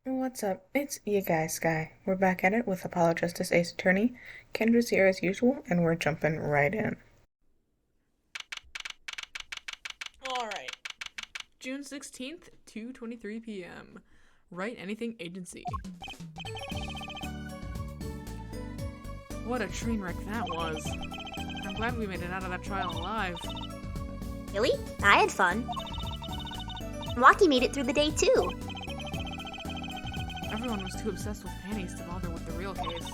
What's up? It's you guys, Sky. We're back at it with Apollo Justice Ace Attorney. Kendra's here as usual, and we're jumping right in. Alright. June 16th, 2:23 p.m. Write Anything Agency. What a train wreck that was. I'm glad we made it out of that trial alive. Really? I had fun. Wocky made it through the day too. Everyone was too obsessed with panties to bother with the real case.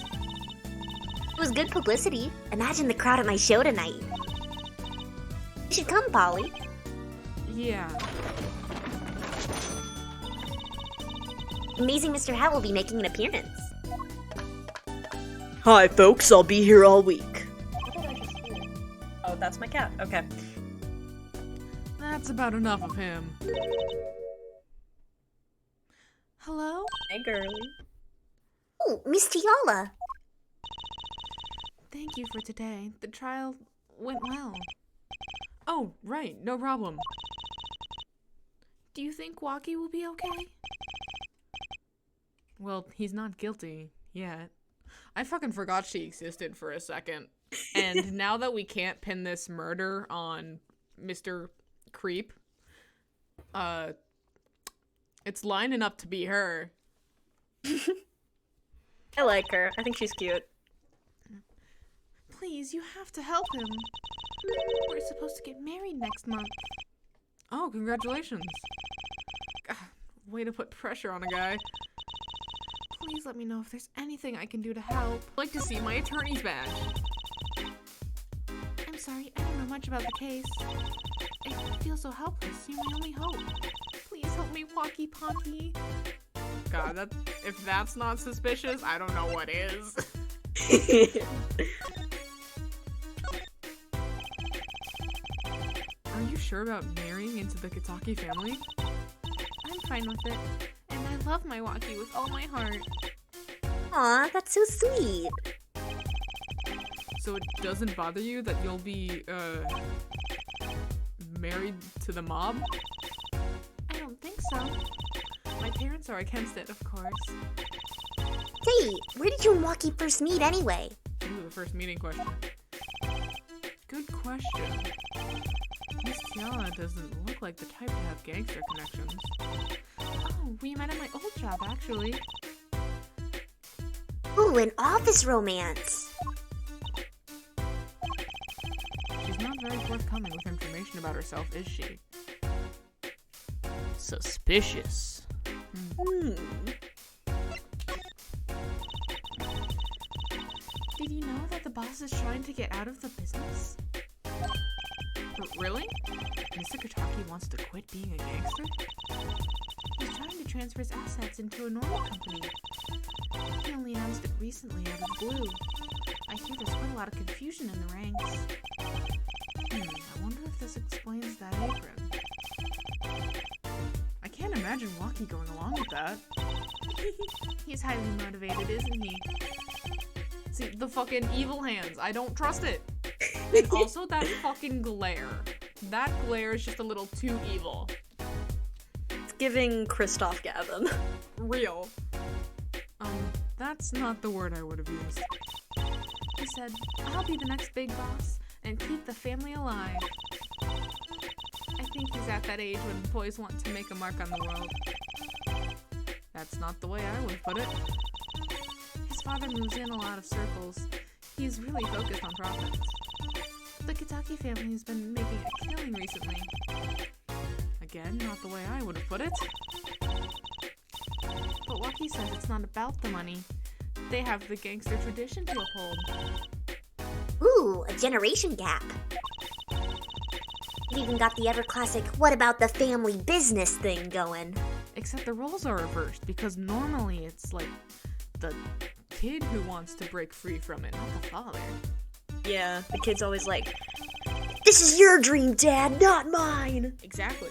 It was good publicity. Imagine the crowd at my show tonight. You should come, Polly. Yeah. Amazing Mr. Hat will be making an appearance. Hi, folks. I'll be here all week. Oh, that's my cat. Okay. That's about enough of him. Hello? Hey, girly. Oh, Miss Tiala. Thank you for today. The trial went well. Oh, right. No problem. Do you think Wocky will be okay? Well, he's not guilty yet. I fucking forgot she existed for a second. And now that we can't pin this murder on Mr. Creep, it's lining up to be her. I like her. I think she's cute. Please, you have to help him. We're supposed to get married next month. Oh, congratulations. God, way to put pressure on a guy. Please let me know if there's anything I can do to help. I'd like to see my attorney's badge. I'm sorry, I don't know much about the case. I feel so helpless. You're my only hope. Please help me, Wocky Pocky. God, if that's not suspicious, I don't know what is. Are you sure about marrying into the Kitaki family? I'm fine with it, and I love my Wocky with all my heart. Aw, that's so sweet. So it doesn't bother you that you'll be, married to the mob? I don't think so. My parents are against it, of course. Hey, where did you and Wocky first meet anyway? Ooh, the first meeting question. Good question. Miss Tiana doesn't look like the type to have gangster connections. Oh, we met at my old job, actually. Ooh, an office romance. She's not very forthcoming with information about herself, is she? Suspicious. Did you know that the boss is trying to get out of the business? Really? Mr. Kitaki wants to quit being a gangster? He's trying to transfer his assets into a normal company. He only announced it recently out of the blue. I hear there's quite a lot of confusion in the ranks. I wonder if this explains that apron. I can't imagine Wocky going along with that. He's highly motivated, isn't he? See, the fucking evil hands. I don't trust it. And also that fucking glare. That glare is just a little too evil. It's giving Christoph Gavin. Real. That's not the word I would have used. He said, I'll be the next big boss and keep the family alive. I think he's at that age when boys want to make a mark on the world. That's not the way I would have put it. His father moves in a lot of circles. He's really focused on profits. The Kitaki family has been making a killing recently. Again, not the way I would have put it. But Wocky says it's not about the money. They have the gangster tradition to uphold. Ooh, a generation gap. We've even got the ever-classic what about the family business thing going. Except the roles are reversed, because normally it's like the kid who wants to break free from it, not the father. Yeah, the kid's always like, this is your dream, Dad, not mine! Exactly.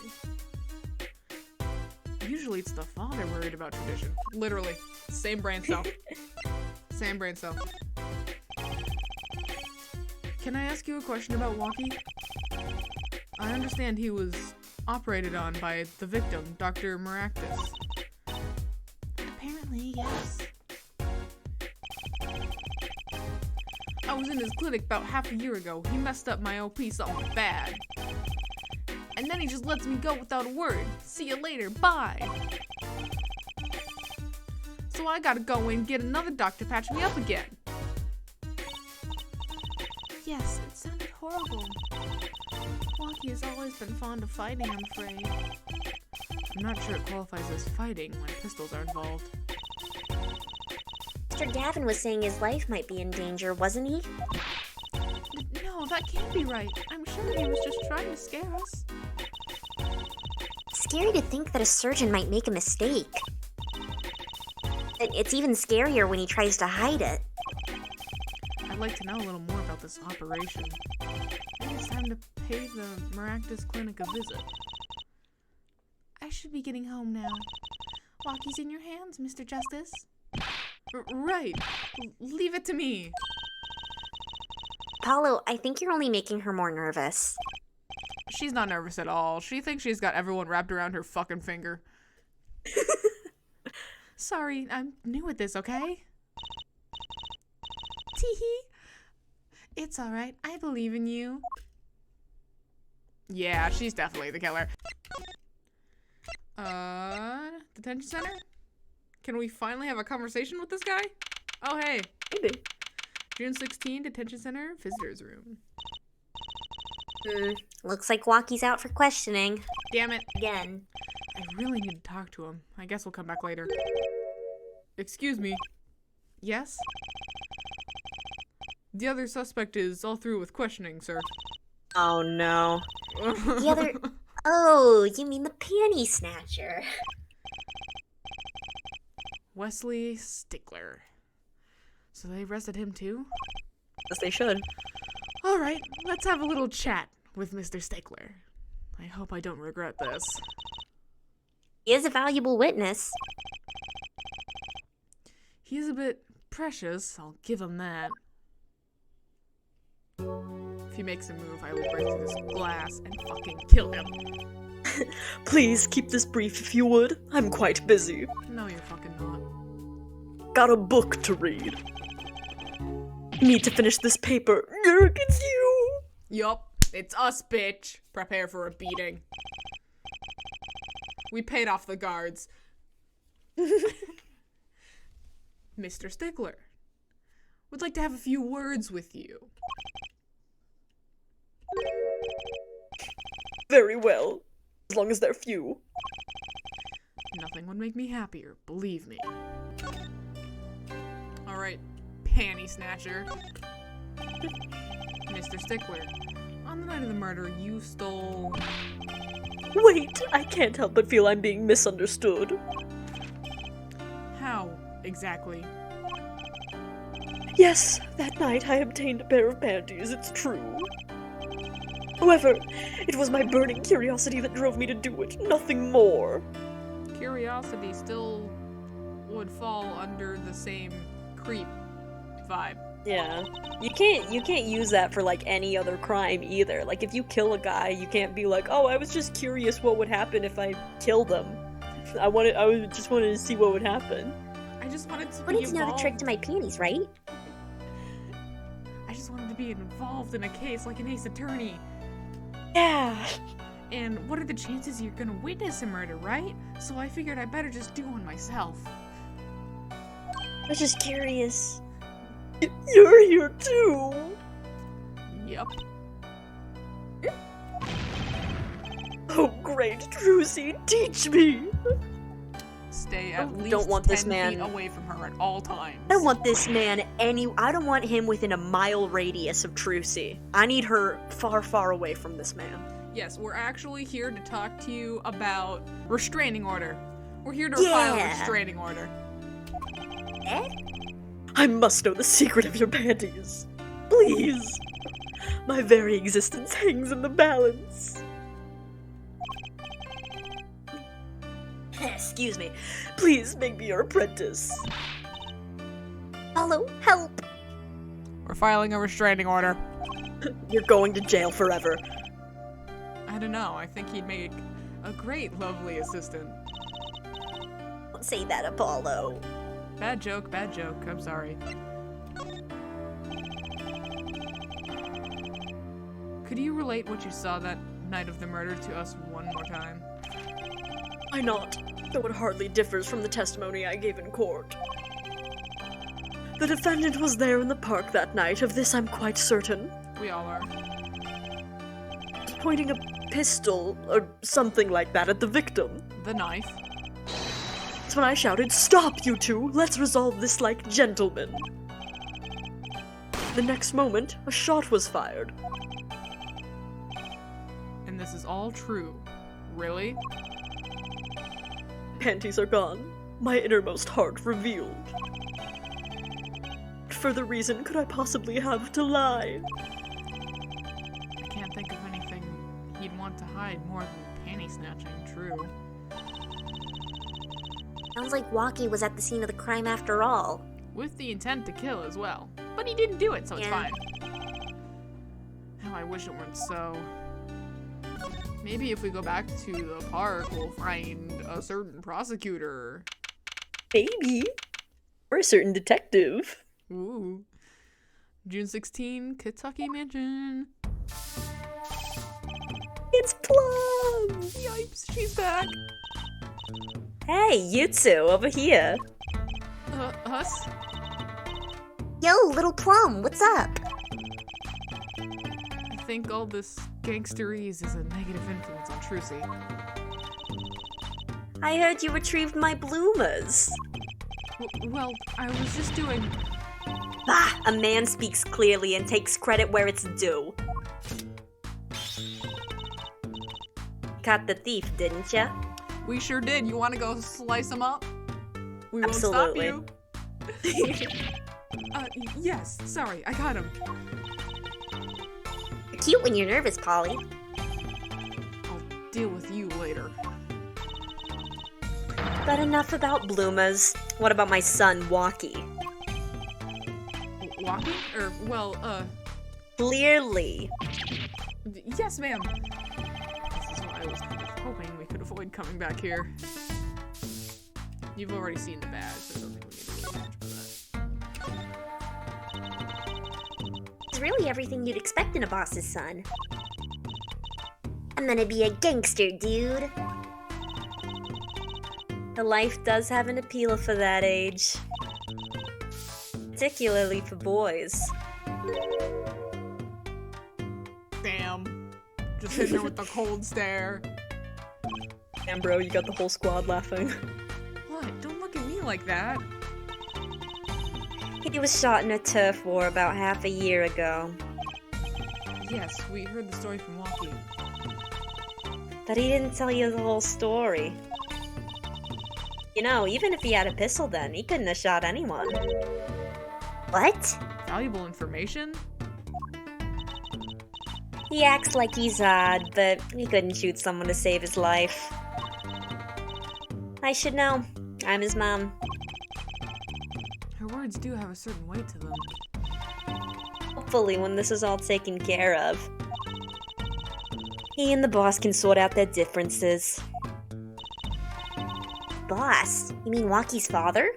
Usually it's the father worried about tradition. Literally. Same brain cell. Same brain cell. Can I ask you a question about Wocky? I understand he was operated on by the victim, Dr. Maractus. Occasionally, yes. I was in his clinic about half a year ago. He messed up my OP something bad. And then he just lets me go without a word. See you later, bye. So I gotta go and get another doctor to patch me up again. Yes, it sounded horrible. Wocky has always been fond of fighting, I'm afraid. I'm not sure it qualifies as fighting when pistols are involved. Mr. Gavin was saying his life might be in danger, wasn't he? No, that can't be right. I'm sure he was just trying to scare us. It's scary to think that a surgeon might make a mistake. It's even scarier when he tries to hide it. I'd like to know a little more about this operation. Maybe it's time to pay the Maractus Clinic a visit. I should be getting home now. Wocky's in your hands, Mr. Justice. Right. Leave it to me. Apollo, I think you're only making her more nervous. She's not nervous at all. She thinks she's got everyone wrapped around her fucking finger. Sorry, I'm new at this, okay? Teehee. It's alright. I believe in you. Yeah, she's definitely the killer. Detention center? Can we finally have a conversation with this guy? Oh, hey. Maybe. June 16, detention center, visitors room. Looks like Wocky's out for questioning. Damn it. Again. I really need to talk to him. I guess we'll come back later. Excuse me. Yes? The other suspect is all through with questioning, sir. Oh no. The other... Oh, you mean the panty snatcher. Wesley Stickler. So they arrested him too? Yes, they should. Alright, let's have a little chat with Mr. Stickler. I hope I don't regret this. He is a valuable witness. He's a bit precious, I'll give him that. If he makes a move, I will break through this glass and fucking kill him. Please keep this brief if you would. I'm quite busy. No, you're fucking not. Got a book to read. Need to finish this paper. Yerk, it's you! Yup, it's us, bitch. Prepare for a beating. We paid off the guards. Mr. Stickler, would like to have a few words with you. Very well. As long as they're few. Nothing would make me happier, believe me. Alright, panty snatcher. Mr. Stickler, on the night of the murder, you stole... Wait, I can't help but feel I'm being misunderstood. How, exactly? Yes, that night I obtained a pair of panties, it's true. However, it was my burning curiosity that drove me to do it, nothing more. Curiosity still would fall under the same creep vibe. Yeah. You can't use that for like any other crime either. Like if you kill a guy, you can't be like, "Oh, I was just curious what would happen if I killed him. I just wanted to see what would happen." I just wanted to I be need to know the involved. trick to my panties, right? I just wanted to be involved in a case like an ace attorney. Yeah. And what are the chances you're gonna witness a murder, right? So I figured I better just do one myself. I was just curious. You're here too. Yep. Oh great, Druzy, teach me. Stay at least Don't want 10 this man- feet away from her at all times. I don't want this man I don't want him within a mile radius of Trucy. I need her far, far away from this man. Yes, we're actually here to talk to you about restraining order. We're here to file a Yeah. restraining order. Eh? I must know the secret of your panties. Please. My very existence hangs in the balance. Excuse me. Please make me your apprentice. Apollo, help! We're filing a restraining order. You're going to jail forever. I don't know, I think he'd make a great, lovely assistant. Don't say that, Apollo. Bad joke, bad joke. I'm sorry. Could you relate what you saw that night of the murder to us one more time? Why not? Though it hardly differs from the testimony I gave in court. The defendant was there in the park that night, of this I'm quite certain. We all are. Pointing a pistol, or something like that, at the victim. The knife. That's when I shouted, "Stop, you two! Let's resolve this like gentlemen!" The next moment, a shot was fired. And this is all true. Really? Panties are gone. My innermost heart revealed. What further reason could I possibly have to lie? I can't think of anything he'd want to hide more than panty snatching, true. Sounds like Wocky was at the scene of the crime after all. With the intent to kill as well. But he didn't do it, so it's Yeah. fine. How I wish it weren't so. Maybe if we go back to the park, we'll find a certain prosecutor. Maybe. Or a certain detective. Ooh. June 16, Kentucky Mansion. It's Plum! Yipes, she's back. Hey, you two, over here. Us? Yo, little Plum, what's up? I think all this gangsterese is a negative influence on Trucy. I heard you retrieved my bloomers. Well, I was just doing... Ah, a man speaks clearly and takes credit where it's due. Caught the thief, didn't ya? We sure did. You want to go slice them up? We won't Absolutely. stop you. Yes. Sorry, I got him. You're cute when you're nervous, Polly. I'll deal with you later. But enough about bloomers. What about my son, Wocky? Wocky? Clearly. Yes, ma'am. This is why I was kind of hoping we could avoid coming back here. You've already seen the badge, so I don't think we need to really much for that. It's really everything you'd expect in a boss's son. I'm gonna be a gangster, dude. The life does have an appeal for that age. Particularly for boys. Damn. Just hitting her with the cold stare. Damn, bro, you got the whole squad laughing. What? Don't look at me like that. He was shot in a turf war about half a year ago. Yes, we heard the story from Wocky. But he didn't tell you the whole story. You know, even if he had a pistol then, he couldn't have shot anyone. What? Valuable information? He acts like he's odd, but he couldn't shoot someone to save his life. I should know. I'm his mom. Her words do have a certain weight to them. Hopefully when this is all taken care of, he and the boss can sort out their differences. Boss? You mean Wocky's father?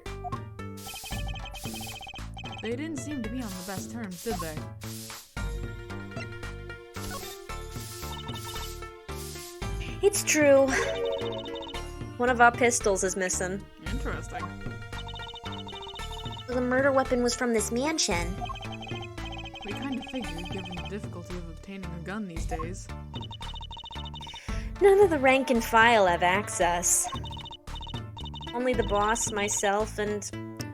They didn't seem to be on the best terms, did they? It's true. One of our pistols is missing. Interesting. The murder weapon was from this mansion. We kind of figured, given the difficulty of obtaining a gun these days. None of the rank and file have access. Only the boss, myself, and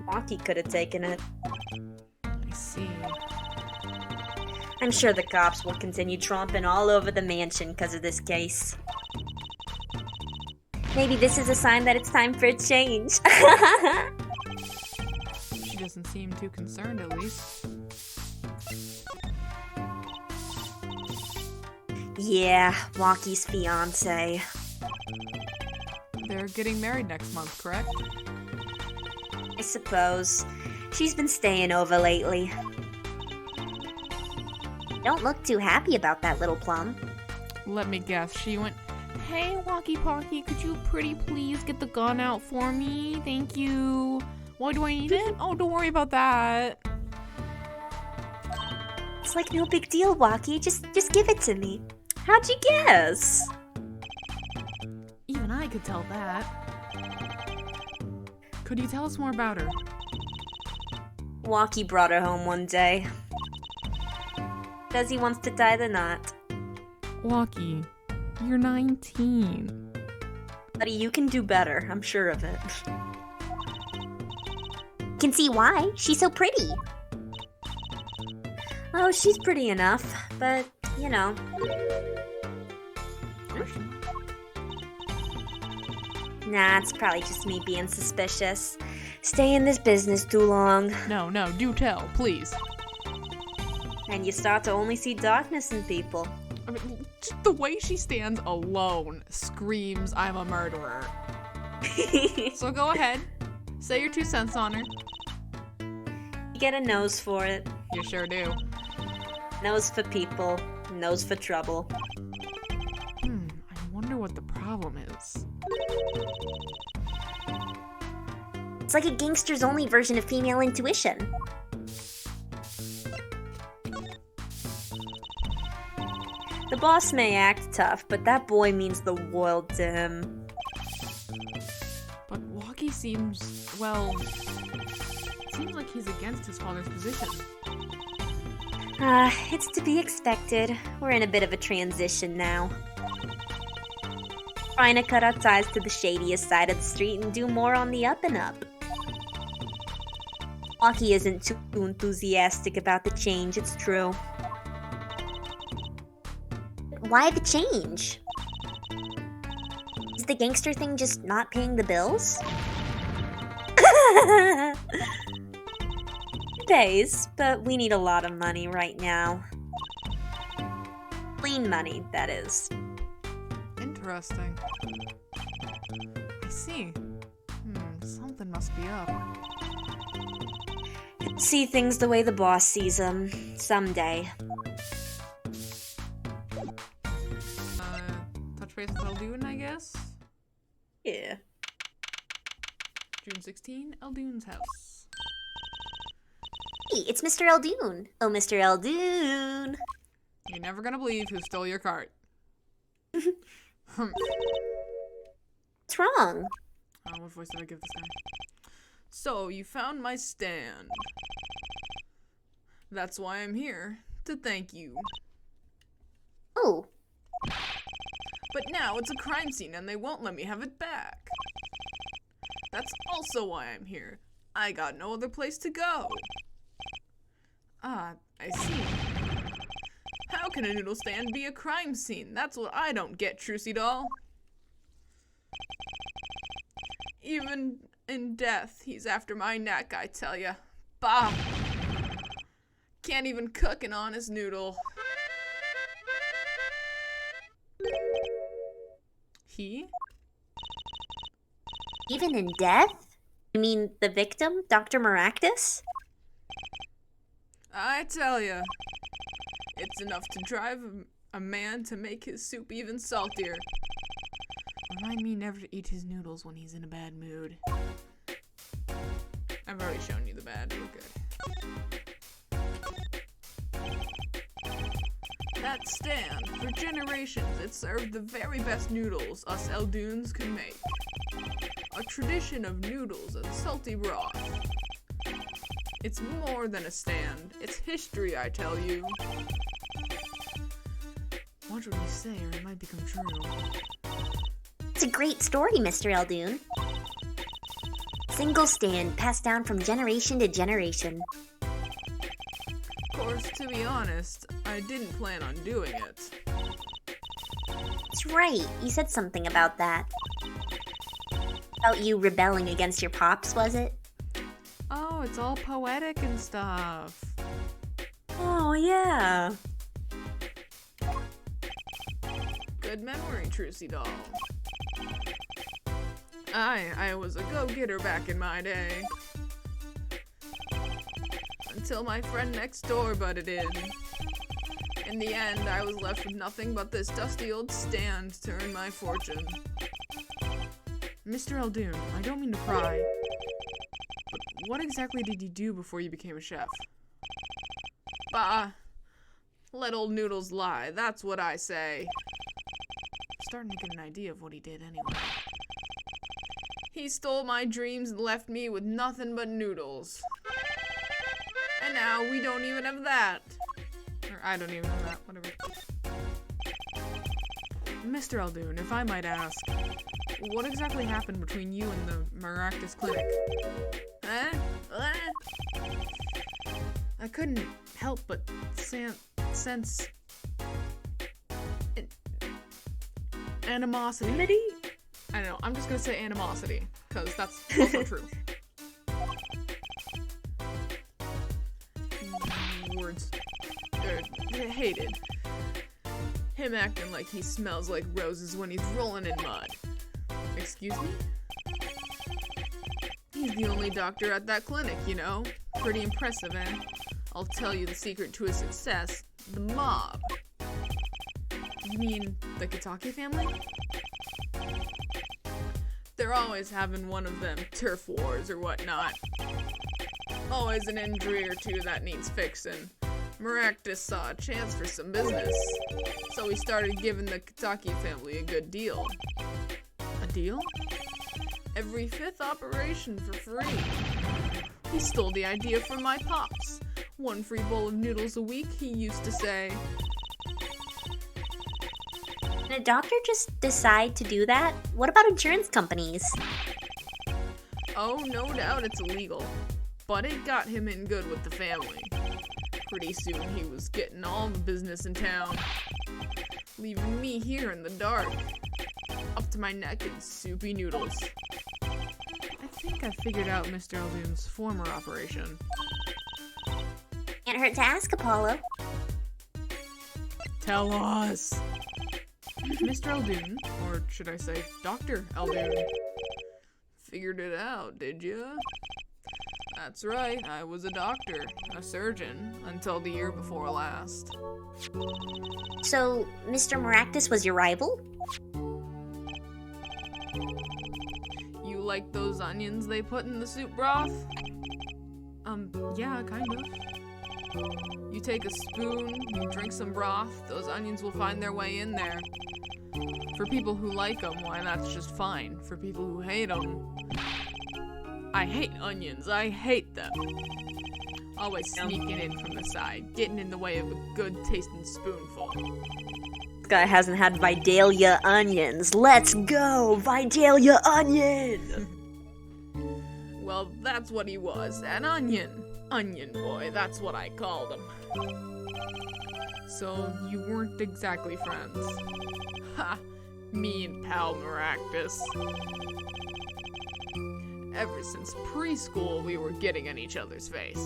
Wocky could have taken it. I see. I'm sure the cops will continue tromping all over the mansion because of this case. Maybe this is a sign that it's time for a change. She doesn't seem too concerned, at least. Yeah, Wocky's fiance. They're getting married next month, correct? I suppose. She's been staying over lately. Don't look too happy about that, little Plum. Let me guess, she went, "Hey, Wocky Pocky, could you pretty please get the gun out for me? Thank you. Why do I need it? Oh, don't worry about that. It's like no big deal, Wocky. Just give it to me. How'd you guess? Even I could tell that. Could you tell us more about her? Wocky brought her home one day. Says he wants to tie the knot. Wocky, you're 19. Buddy, you can do better. I'm sure of it. Can see why. She's so pretty. Oh, she's pretty enough, but, you know. Nah, it's probably just me being suspicious. Stay in this business too long. No, do tell, please. And you start to only see darkness in people. I mean, just the way she stands alone screams I'm a murderer. So go ahead. Say your 2 cents on her. You get a nose for it. You sure do. Nose for people. Nose for trouble. I wonder what the problem is. It's like a gangster's only version of female intuition. The boss may act tough, but that boy means the world to him. But Wocky seems, well, it seems like he's against his father's position. It's to be expected. We're in a bit of a transition now. Trying to cut our ties to the shadiest side of the street and do more on the up and up. Wocky isn't too enthusiastic about the change, it's true. Why the change? Is the gangster thing just not paying the bills? It pays, but we need a lot of money right now. Clean money, that is. Interesting. I see. Something must be up. See things the way the boss sees them. Someday. Touch base with Eldoon, I guess? Yeah. June 16, Eldoon's house. Hey, it's Mr. Eldoon. Oh, Mr. Eldoon. You're never gonna believe who stole your cart. What's wrong? What voice did I give this guy? So, you found my stand. That's why I'm here, to thank you. Oh. But now it's a crime scene and they won't let me have it back. That's also why I'm here. I got no other place to go. Ah, I see. How can a noodle stand be a crime scene? That's what I don't get, Trucy doll. Even in death, he's after my neck, I tell ya. Bah! Can't even cook an honest noodle. He? Even in death? You mean the victim, Dr. Maractus? I tell ya. It's enough to drive a man to make his soup even saltier. Remind me never to eat his noodles when he's in a bad mood. I've already shown you the bad, we're good. That stand, for generations, it served the very best noodles us Eldoons could make. A tradition of noodles and salty broth. It's more than a stand, it's history, I tell you. Watch what you say or it might become true. It's a great story, Mr. Eldoon. Single stand passed down from generation to generation. Of course, to be honest, I didn't plan on doing it. That's right, you said something about that. About you rebelling against your pops, was it? Oh, it's all poetic and stuff. Oh, yeah. Good memory, Trucy doll. I was a go-getter back in my day. Until my friend next door butted in. In the end, I was left with nothing but this dusty old stand to earn my fortune. Mr. Eldoon, I don't mean to pry, but what exactly did you do before you became a chef? Bah, let old Noodles lie, that's what I say. I'm starting to get an idea of what he did anyway. He stole my dreams and left me with nothing but noodles. And now we don't even have that. Or I don't even have that, whatever. Mr. Aldoon, if I might ask, what exactly happened between you and the Maractus Clinic? I couldn't help but sense animosity. I don't know, I'm just gonna say animosity, because that's also true. Words. Hated. Him acting like he smells like roses when he's rolling in mud. Excuse me? He's the only doctor at that clinic, you know? Pretty impressive, eh? I'll tell you the secret to his success. The mob. You mean the Kitaki family? They're always having one of them turf wars or whatnot. Always an injury or two that needs fixing. Maractus saw a chance for some business, so he started giving the Kitaki family a good deal. A deal? Every 5th operation for free. He stole the idea from my pops. 1 free bowl of noodles a week, he used to say. Can a doctor just decide to do that? What about insurance companies? Oh, no doubt it's illegal. But it got him in good with the family. Pretty soon he was getting all the business in town, leaving me here in the dark, up to my neck in soupy noodles. I think I figured out Mr. Aldoon's former operation. Can't hurt to ask, Apollo. Tell us! Mr. Aldoon, or should I say Dr. Aldoon, figured it out, did ya? That's right, I was a doctor, a surgeon, until the year before last. So, Mr. Maractus was your rival? You like those onions they put in the soup broth? Yeah, kind of. You take a spoon, you drink some broth, those onions will find their way in there. For people who like them, why, that's just fine. For people who hate them, I hate onions, I hate them. Always sneaking in from the side, getting in the way of a good tasting spoonful. This guy hasn't had Vidalia onions. Let's go, Vidalia onion! Well, that's what he was, an onion. Onion boy, that's what I called him. So, you weren't exactly friends. Ha! Me and pal Maractus. Ever since preschool, we were getting in each other's face.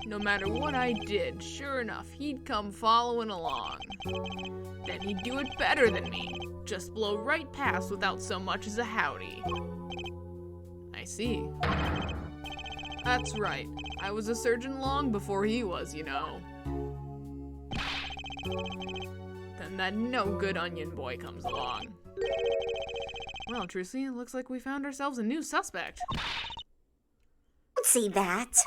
No matter what I did, sure enough, he'd come following along. Then he'd do it better than me. Just blow right past without so much as a howdy. I see. That's right. I was a surgeon long before he was, you know. Then that no-good onion boy comes along. Well, Trucy, it looks like we found ourselves a new suspect. Don't say that.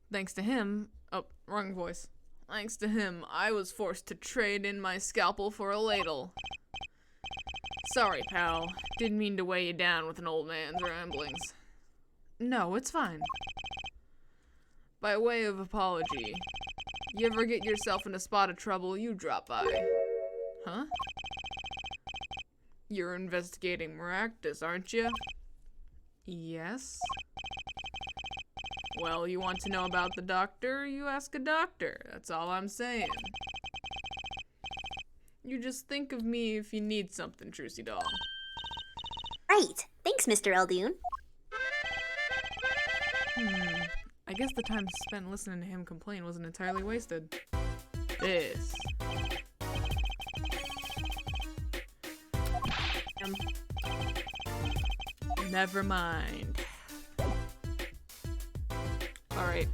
Thanks to him... Oh, wrong voice. Thanks to him, I was forced to trade in my scalpel for a ladle. Sorry, pal. Didn't mean to weigh you down with an old man's ramblings. No, it's fine. By way of apology, you ever get yourself in a spot of trouble, you drop by. Huh? You're investigating Maractus, aren't you? Yes. Well, you want to know about the doctor? You ask a doctor. That's all I'm saying. You just think of me if you need something, Trucy doll. Right. Thanks, Mr. Aldoon. I guess the time spent listening to him complain wasn't entirely wasted. This. Never mind. Alright,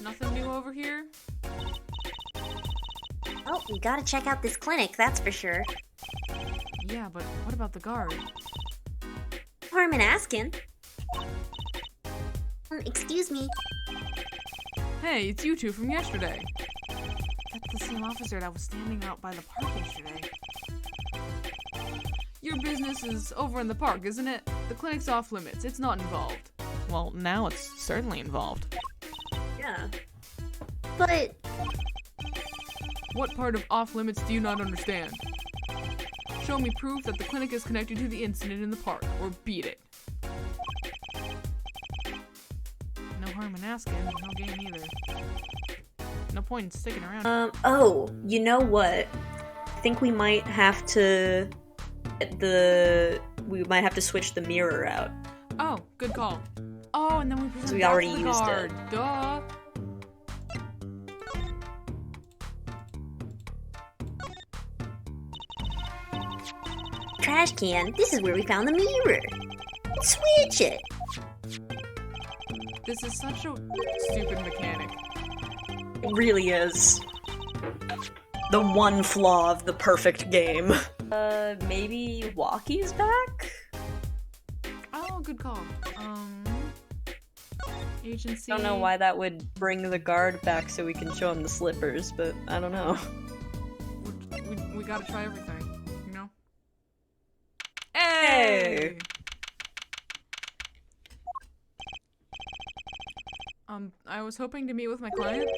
nothing new over here? Oh, we gotta check out this clinic, that's for sure. Yeah, but what about the guard? Harm in asking. Excuse me. Hey, it's you two from yesterday. That's the same officer that was standing out by the park yesterday. Your business is over in the park, isn't it? The clinic's off limits. It's not involved. Well, now it's certainly involved. Yeah. But What part of off limits do you not understand? Show me proof that the clinic is connected to the incident in the park, or beat it. No harm in asking, no gain either. No point in sticking around. Oh, you know what? I think we might have to we might have to switch the mirror out. Oh, good call. Oh, and then we present We that already to the used it. guard. Duh. trash can, this is where we found the mirror. Switch it. This is such a stupid mechanic. It really is. The one flaw of the perfect game. Maybe Wocky's back? Oh, good call. Agency. Don't know why that would bring the guard back so we can show him the slippers, but I don't know. We gotta try everything, you know? Hey! I was hoping to meet with my client.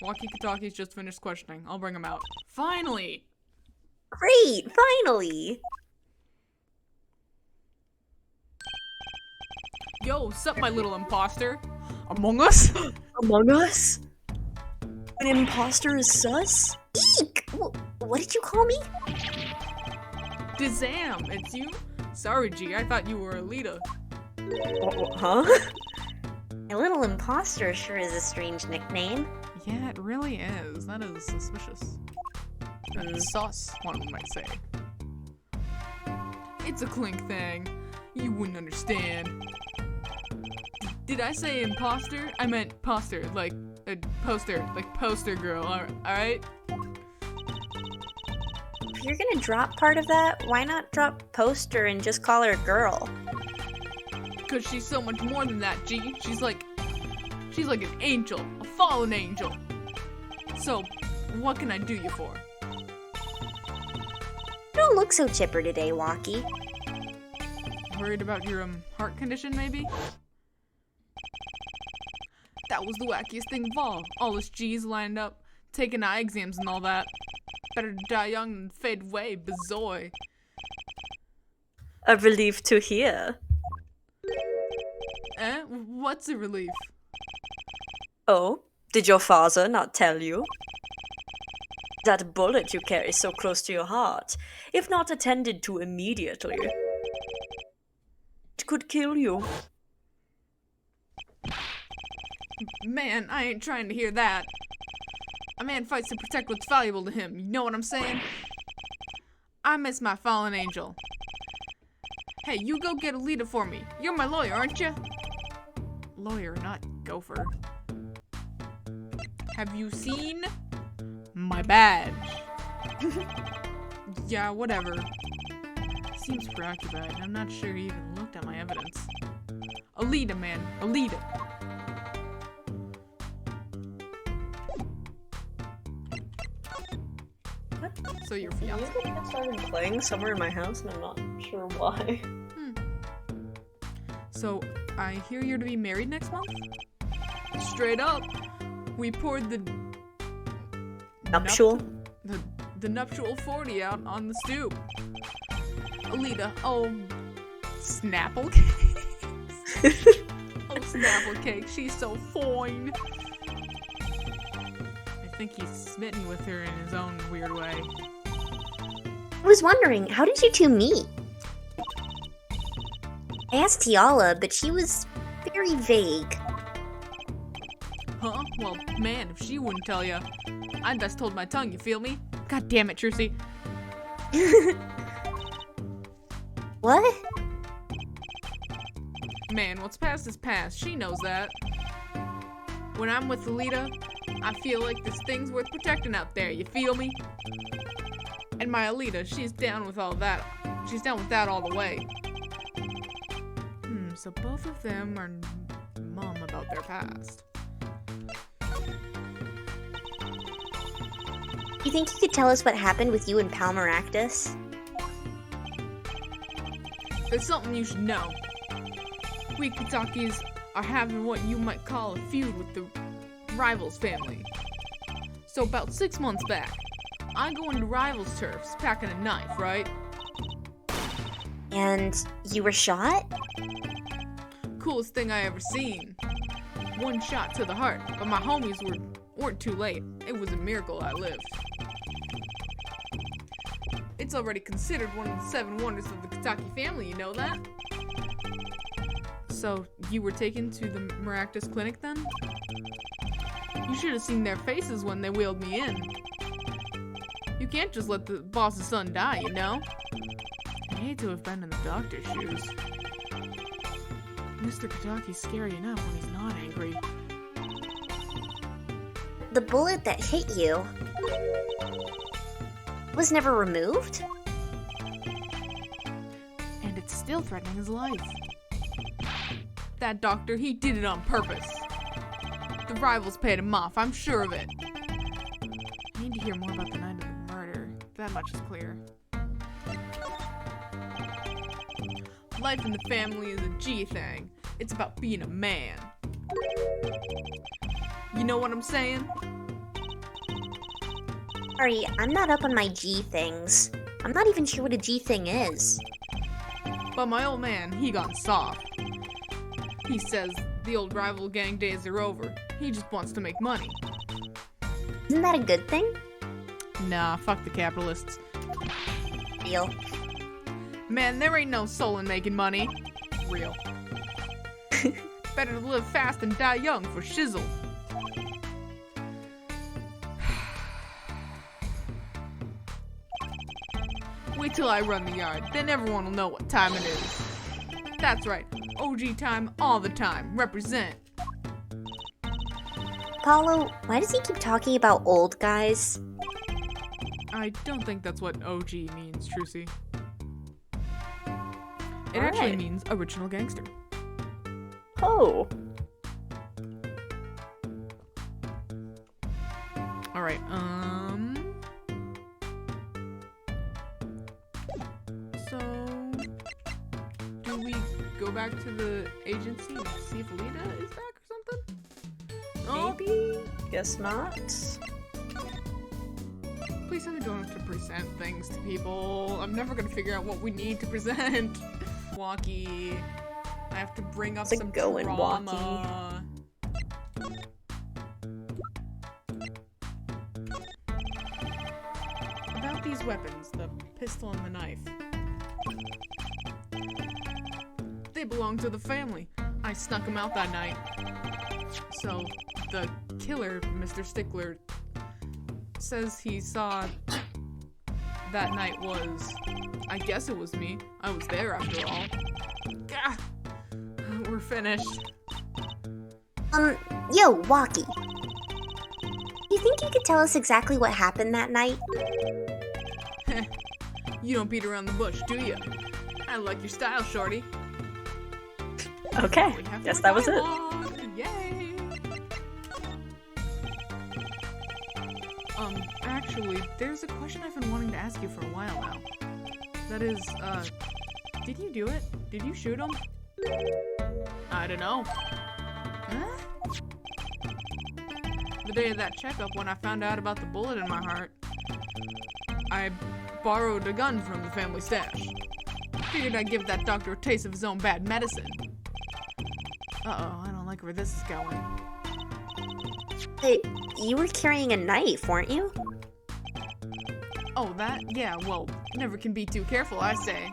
Wocky Kataki's just finished questioning. I'll bring him out. Finally! Great, finally. Yo, sup, my little imposter? Among Us? Among Us? An imposter is sus? Eek! What did you call me? Dizam, it's you? Sorry, G, I thought you were Alita. Huh? A little imposter sure is a strange nickname. Yeah, it really is. That is suspicious. And sus, one might say. It's a clink thing. You wouldn't understand. Did I say imposter? I meant poster, like a poster, like poster girl, alright? If you're gonna drop part of that, why not drop poster and just call her a girl? Cause she's so much more than that, G. She's like an angel, a fallen angel. So, what can I do you for? You don't look so chipper today, Wocky. Worried about your heart condition, maybe? That was the wackiest thing of all us G's lined up, taking eye exams and all that. Better to die young than fade away, bazoy. A relief to hear. Eh? What's a relief? Oh, did your father not tell you? That bullet you carry so close to your heart, if not attended to immediately, it could kill you. Man, I ain't trying to hear that. A man fights to protect what's valuable to him, you know what I'm saying? I miss my fallen angel. Hey, you go get Alita for me. You're my lawyer, aren't you? Lawyer, not gopher. Have you seen my badge? Yeah, whatever. Seems preoccupied. I'm not sure he even looked at my evidence. Alita, man. Alita. So your fiance? Music started playing somewhere in my house, and I'm not sure why. So, I hear you're to be married next month? Straight up, we poured the Nuptial? the nuptial 40 out on the stoop. Alita, oh, Snapple cakes? Oh, Snapple cake, she's so fine. I think he's smitten with her in his own weird way. I was wondering, how did you two meet? I asked Tiala, but she was very vague. Huh? Well, man, if she wouldn't tell you, I'd just told my tongue, you feel me? God damn it, Trucy. What? Man, what's past is past. She knows that. When I'm with Alita, I feel like this thing's worth protecting out there, you feel me? And my Alita, she's down with all that. She's down with that all the way. So both of them are mum about their past. You think you could tell us what happened with you and Palmeractus? There's something you should know. We Kitakis are having what you might call a feud with the Rivals family. So about 6 months back, I go into Rivals turfs packing a knife, right? And you were shot? Coolest thing I ever seen. One shot to the heart, but my homies weren't too late. It was a miracle I lived. It's already considered one of the 7 wonders of the Kitaki family, you know that? So, you were taken to the Maractus clinic then? You should have seen their faces when they wheeled me in. You can't just let the boss's son die, you know? I hate to have been in the doctor's shoes. Mr. Kitaki's scary enough when he's not angry. The bullet that hit you was never removed? And it's still threatening his life. That doctor, he did it on purpose. The Rivals paid him off, I'm sure of it. I need to hear more about the night of the murder. That much is clear. Life in the family is a G thing. It's about being a man. You know what I'm saying? Sorry, I'm not up on my G things. I'm not even sure what a G thing is. But my old man, he gone soft. He says the old rival gang days are over. He just wants to make money. Isn't that a good thing? Nah, fuck the capitalists. Real. Man, there ain't no soul in making money. Real. Better to live fast and die young for shizzle. Wait till I run the yard, then everyone will know what time it is. That's right, OG time all the time, represent. Apollo, why does he keep talking about old guys? I don't think that's what OG means, Trucy. It Alright. actually means original gangster. Oh. Alright, so do we go back to the agency and see if Alita is back or something? Oh, Maybe? Guess not. please tell me don't have to present things to people. I'm never gonna figure out what we need to present. Wocky. I have to bring up How's it some going, drama. About these weapons, the pistol and the knife. They belong to the family. I snuck them out that night. So, the killer, Mr. Stickler, says he saw that night was... I guess it was me. I was there after all. Gah! We're finished. Yo, Wocky. You think you could tell us exactly what happened that night? You don't beat around the bush, do you? I like your style, shorty. Okay, We have guess more that was it. dialogue. Yay! Actually, there's a question I've been wanting to ask you for a while now. That is, did you do it? Did you shoot him? I don't know. Huh? The day of that checkup, when I found out about the bullet in my heart, I borrowed a gun from the family stash. Figured I'd give that doctor a taste of his own bad medicine. Uh-oh, I don't like where this is going. Hey, you were carrying a knife, weren't you? Oh, that? Yeah, well, never can be too careful, I say.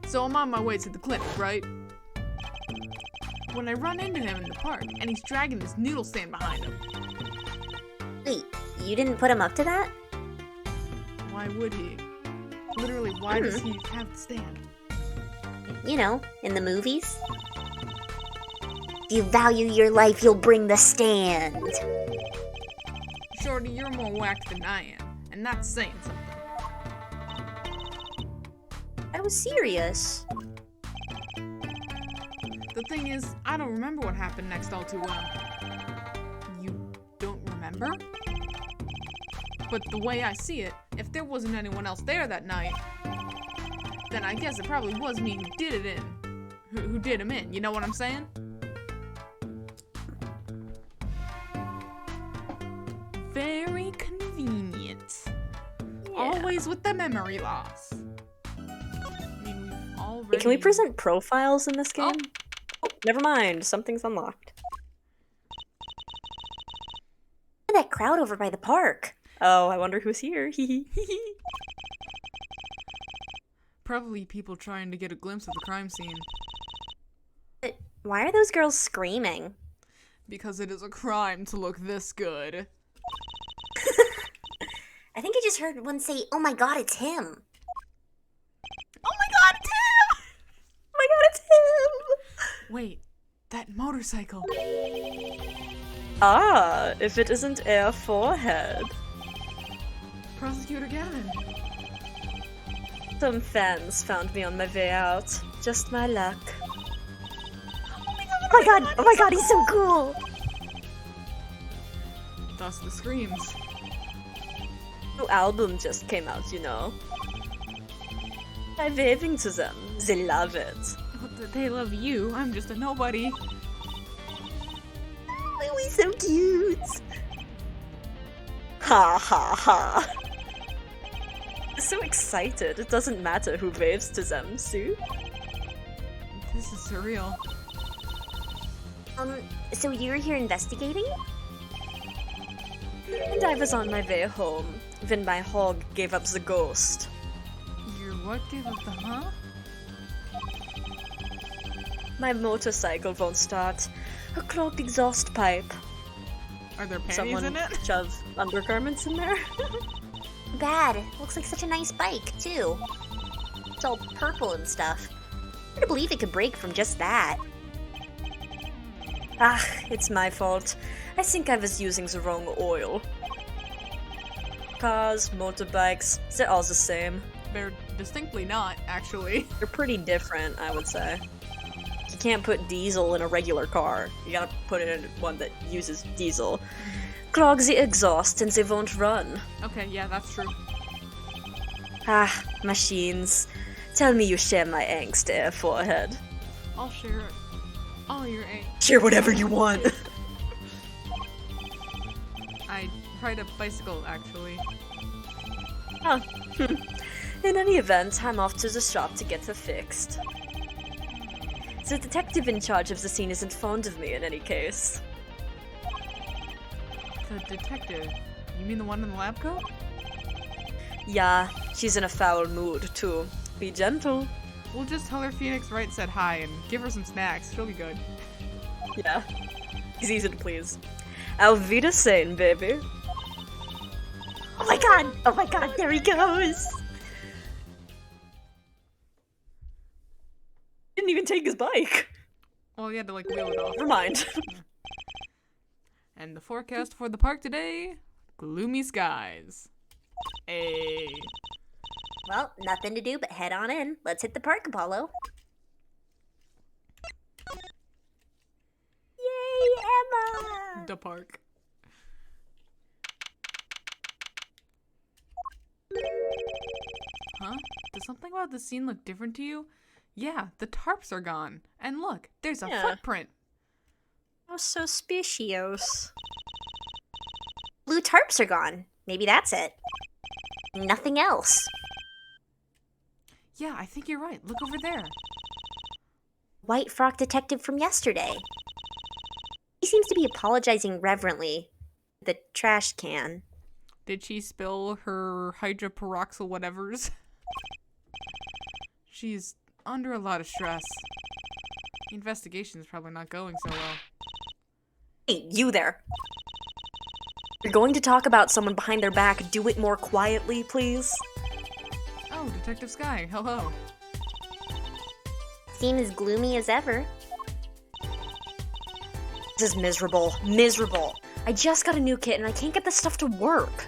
So I'm on my way to the clinic, right? When I run into him in the park, and he's dragging this noodle stand behind him. Wait, you didn't put him up to that? Why would he? Literally, why does he have the stand? You know, in the movies. If you value your life, you'll bring the stand. Shorty, you're more whacked than I am, and that's saying something. I was serious. The thing is, I don't remember what happened next all too well. You don't remember? But the way I see it, if there wasn't anyone else there that night, then I guess it probably was me who did it in. Who did him in, you know what I'm saying? Very convenient. Yeah. Always with the memory loss. I mean, we've already... Hey, can we present profiles in this game? Oh. Oh, never mind. Something's unlocked. Look at that crowd over by the park. Oh, I wonder who's here. Probably people trying to get a glimpse of the crime scene. But why are those girls screaming? Because it is a crime to look this good. I think I just heard one say, "Oh my god, it's him." Oh my god, it's him! Oh my god, it's him! Wait, that motorcycle. Ah, if it isn't Air Forehead. Prosecutor Gavin. Some fans found me on my way out. Just my luck. Oh my god, he's so cool! Thus the screams. New album just came out, you know. I'm waving to them. They love it. They love you. I'm just a nobody. Oh, he's so cute! Ha ha ha. I'm so excited. It doesn't matter who waves to them, Sue. This is surreal. So you're here investigating? And I was on my way home when my hog gave up the ghost. Your what gave up the huh? My motorcycle won't start. A clogged exhaust pipe. Are there panties Someone in it? shove undergarments in there? Bad. Looks like such a nice bike, too. It's all purple and stuff. Hard to believe it could break from just that. Ah, it's my fault. I think I was using the wrong oil. Cars, motorbikes, they're all the same. They're distinctly not, actually. They're pretty different, I would say. You can't put diesel in a regular car. You gotta put it in one that uses diesel. Clog the exhaust and they won't run. Okay, yeah, that's true. Ah, machines. Tell me you share my angst, Air Forehead. I'll share all your angst. Share whatever you want. I ride a bicycle, actually. Huh. In any event, I'm off to the shop to get her fixed. The detective in charge of the scene isn't fond of me in any case. The detective? You mean the one in the lab coat? Yeah, she's in a foul mood, too. Be gentle. We'll just tell her Phoenix Wright said hi and give her some snacks. She'll be good. Yeah. He's easy to please. Auf Wiedersehen, baby. Oh my god, there he goes! Didn't even take his bike. Well, he had to, like, wheel it off. Never mind. And the forecast for the park today? Gloomy skies. Hey. Well, nothing to do but head on in. Let's hit the park, Apollo. Yay, Emma! The park. Huh? Does something about the scene look different to you? Yeah, the tarps are gone. And look, there's a Yeah. footprint. Oh, so specious. Blue tarps are gone. Maybe that's it. Nothing else. Yeah, I think you're right. Look over there. White frock detective from yesterday. He seems to be apologizing reverently. The trash can. Did she spill her hydroperoxyl whatevers? She's under a lot of stress. The investigation's probably not going so well. Hey, you there. You're going to talk about someone behind their back. Do it more quietly, please. Oh, Detective Sky, hello. Seem as gloomy as ever. This is miserable. Miserable. I just got a new kit and I can't get this stuff to work.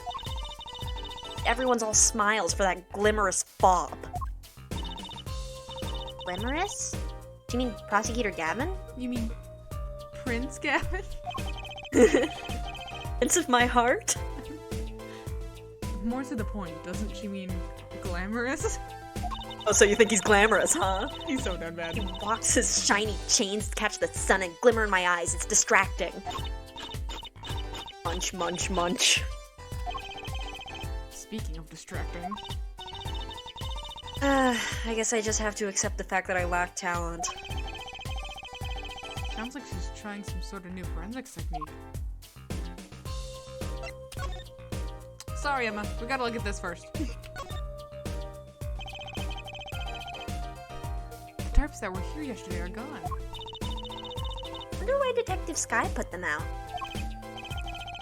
Everyone's all smiles for that glimmerous fob. Glamorous? Do you mean Prosecutor Gavin? You mean Prince Gavin? Prince of my heart? More to the point, doesn't she mean glamorous? Oh, so you think he's glamorous, huh? He's so damn bad. He walks his shiny chains to catch the sun and glimmer in my eyes. It's distracting. Munch, munch, munch. Speaking of distracting. I guess I just have to accept the fact that I lack talent. Sounds like she's trying some sort of new forensics technique. Sorry, Emma. We gotta look at this first. The tarps that were here yesterday are gone. Wonder why Detective Sky put them out.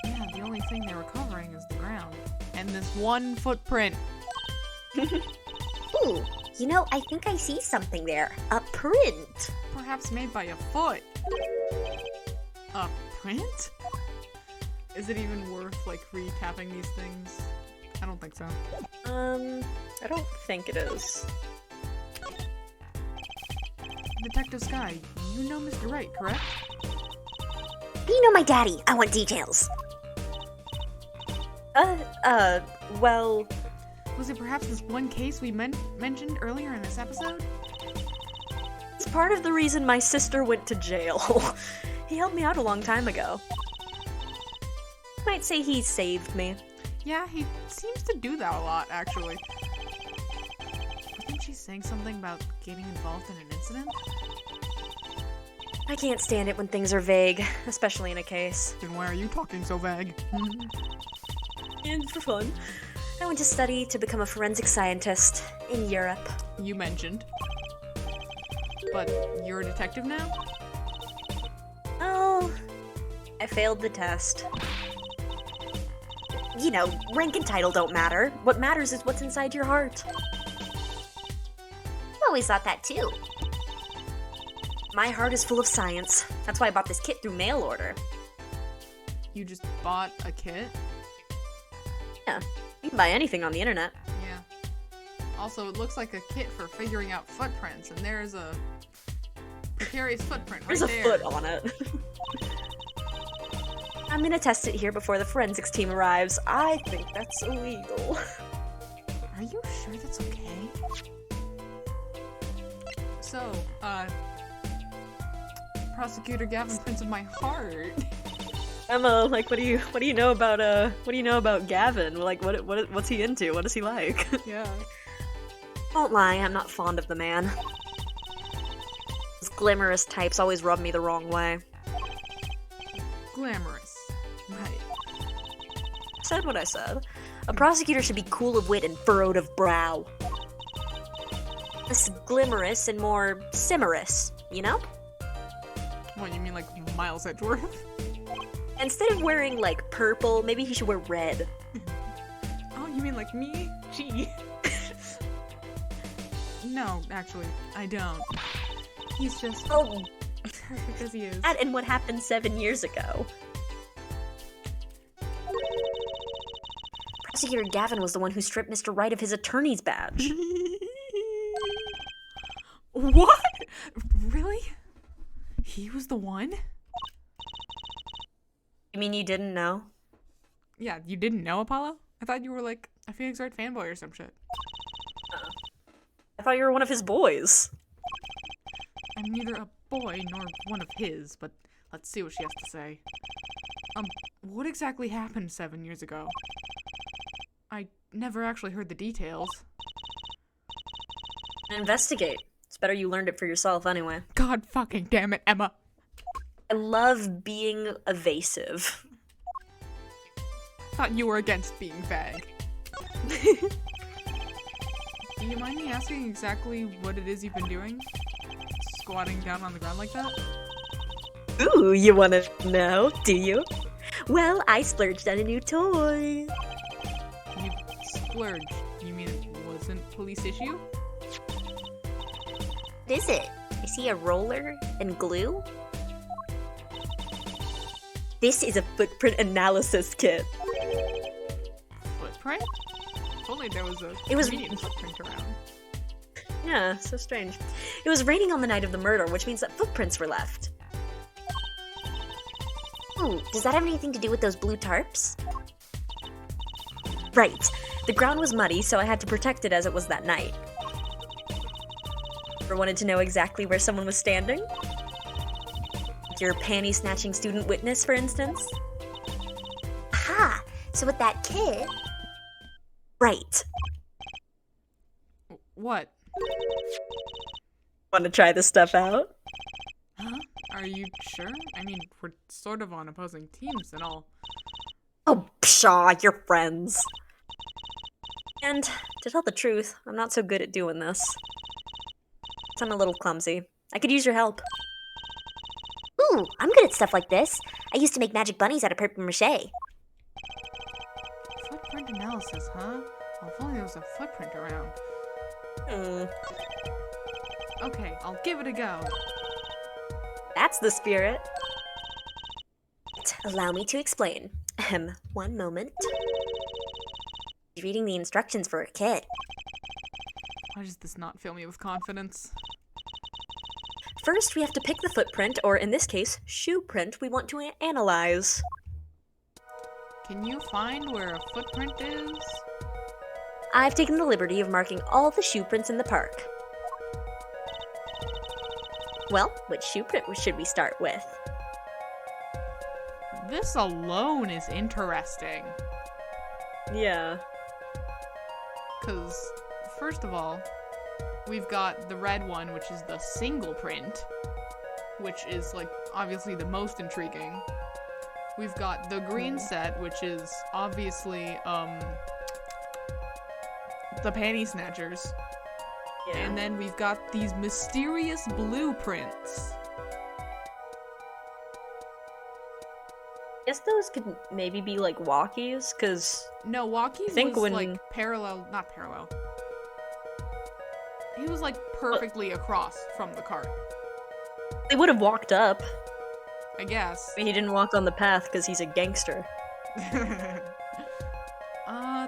Yeah, the only thing they were covering is the ground. And this one footprint. Ooh, you know, I think I see something there. A print. Perhaps made by a foot. A print? Is it even worth, like, re-tapping these things? I don't think so. I don't think it is. Detective Sky, you know Mr. Wright, correct? You know my daddy. I want details. Well... Was it perhaps this one case we mentioned earlier in this episode? It's part of the reason my sister went to jail. He helped me out a long time ago. Might say he saved me. Yeah, he seems to do that a lot, actually. I think she's saying something about getting involved in an incident. I can't stand it when things are vague, especially in a case. Then why are you talking so vague? And for fun, I went to study to become a forensic scientist in Europe. You mentioned. But you're a detective now? Oh, I failed the test. You know, rank and title don't matter. What matters is what's inside your heart. I always thought that too. My heart is full of science. That's why I bought this kit through mail order. You just bought a kit? Yeah, you can buy anything on the internet. Yeah. Also, it looks like a kit for figuring out footprints, and there's a precarious footprint right There's a there. foot on it. I'm gonna test it here before the forensics team arrives. I think that's illegal. Are you sure that's okay? So, Prosecutor Gavin, Prince of my heart. Emma, like, what do you know about Gavin? Like, what's he into? What is he like? Yeah. Won't lie, I'm not fond of the man. Those glamorous types always rub me the wrong way. Glamorous. Right. Said what I said. A prosecutor should be cool of wit and furrowed of brow. Less glimmerous and more simmerous, you know? What, you mean like Miles Edgeworth? Instead of wearing, like, purple, maybe he should wear red. Oh, you mean like me? Gee. No, actually, I don't. He's just Oh, perfect as he is. that and what happened 7 years ago. Prosecutor Gavin was the one who stripped Mr. Wright of his attorney's badge. What? Really? He was the one? You mean you didn't know? Yeah, you didn't know, Apollo? I thought you were like a Phoenix Wright fanboy or some shit. I thought you were one of his boys. I'm neither a boy nor one of his, but let's see what she has to say. What exactly happened 7 years ago? I never actually heard the details. Investigate. It's better you learned it for yourself anyway. God fucking damn it, Emma. I love being evasive. Thought you were against being vague. Do you mind me asking exactly what it is you've been doing? Squatting down on the ground like that? Ooh, you wanna know, do you? Well, I splurged on a new toy. You splurged. You mean it wasn't police issue? What is it? I see a roller and glue. This is a footprint analysis kit. Footprint? If only there was a It was- convenient footprint around. Yeah, so strange. It was raining on the night of the murder, which means that footprints were left. Ooh, does that have anything to do with those blue tarps? Right. The ground was muddy, so I had to protect it as it was that night. Ever wanted to know exactly where someone was standing? Like your panty-snatching student witness, for instance? Aha! So with that kid... Right. What? Want to try this stuff out? Huh? Are you sure? I mean, we're sort of on opposing teams and all. Oh, pshaw, you're friends. And, to tell the truth, I'm not so good at doing this. I'm a little clumsy. I could use your help. Ooh, I'm good at stuff like this. I used to make magic bunnies out of papier-mâché. Footprint analysis, huh? Well, if only there was a footprint around. Okay, I'll give it a go. That's the spirit. Allow me to explain. One moment. Reading the instructions for a kid. Why does this not fill me with confidence? First, we have to pick the footprint, or in this case, shoe print, we want to analyze. Can you find where a footprint is? I've taken the liberty of marking all the shoe prints in the park. Well, which shoe print should we start with? This alone is interesting. Yeah. Because, first of all, we've got the red one, which is the single print, which is, like, obviously the most intriguing. We've got the green set, which is obviously, the panty snatchers. Yeah. And then we've got these mysterious blueprints. Guess those could maybe be like Wockies, because No, Wocky's think was when- like not parallel. He was like perfectly across from the cart, they would have walked up. I guess. He didn't walk on the path because he's a gangster. uh,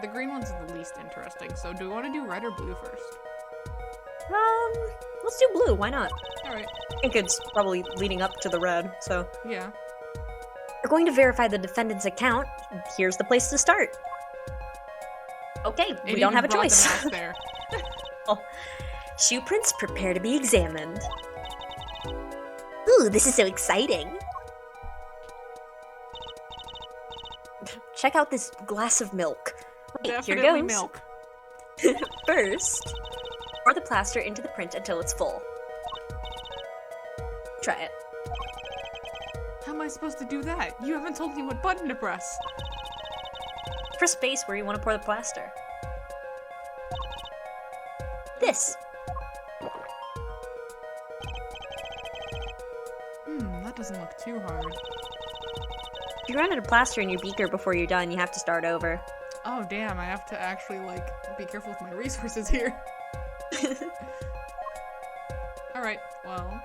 the green one's the least interesting, so do we want to do red or blue first? Let's do blue, why not? Alright, I think it's probably leading up to the red, so. yeah. We're going to verify the defendant's account. Here's the place to start. Okay, It we don't even have a brought the choice. mouse there. Shoe prints prepare to be examined. Ooh, this is so exciting. Check out this glass of milk. Wait, Definitely here goes. milk. First, pour the plaster into the print until it's full. Try it. How am I supposed to do that? You haven't told me what button to press. Press space where you want to pour the plaster. This. That doesn't look too hard. If you run out of plaster in your beaker before you're done, you have to start over. Oh damn, I have to actually, like, be careful with my resources here. Alright, well.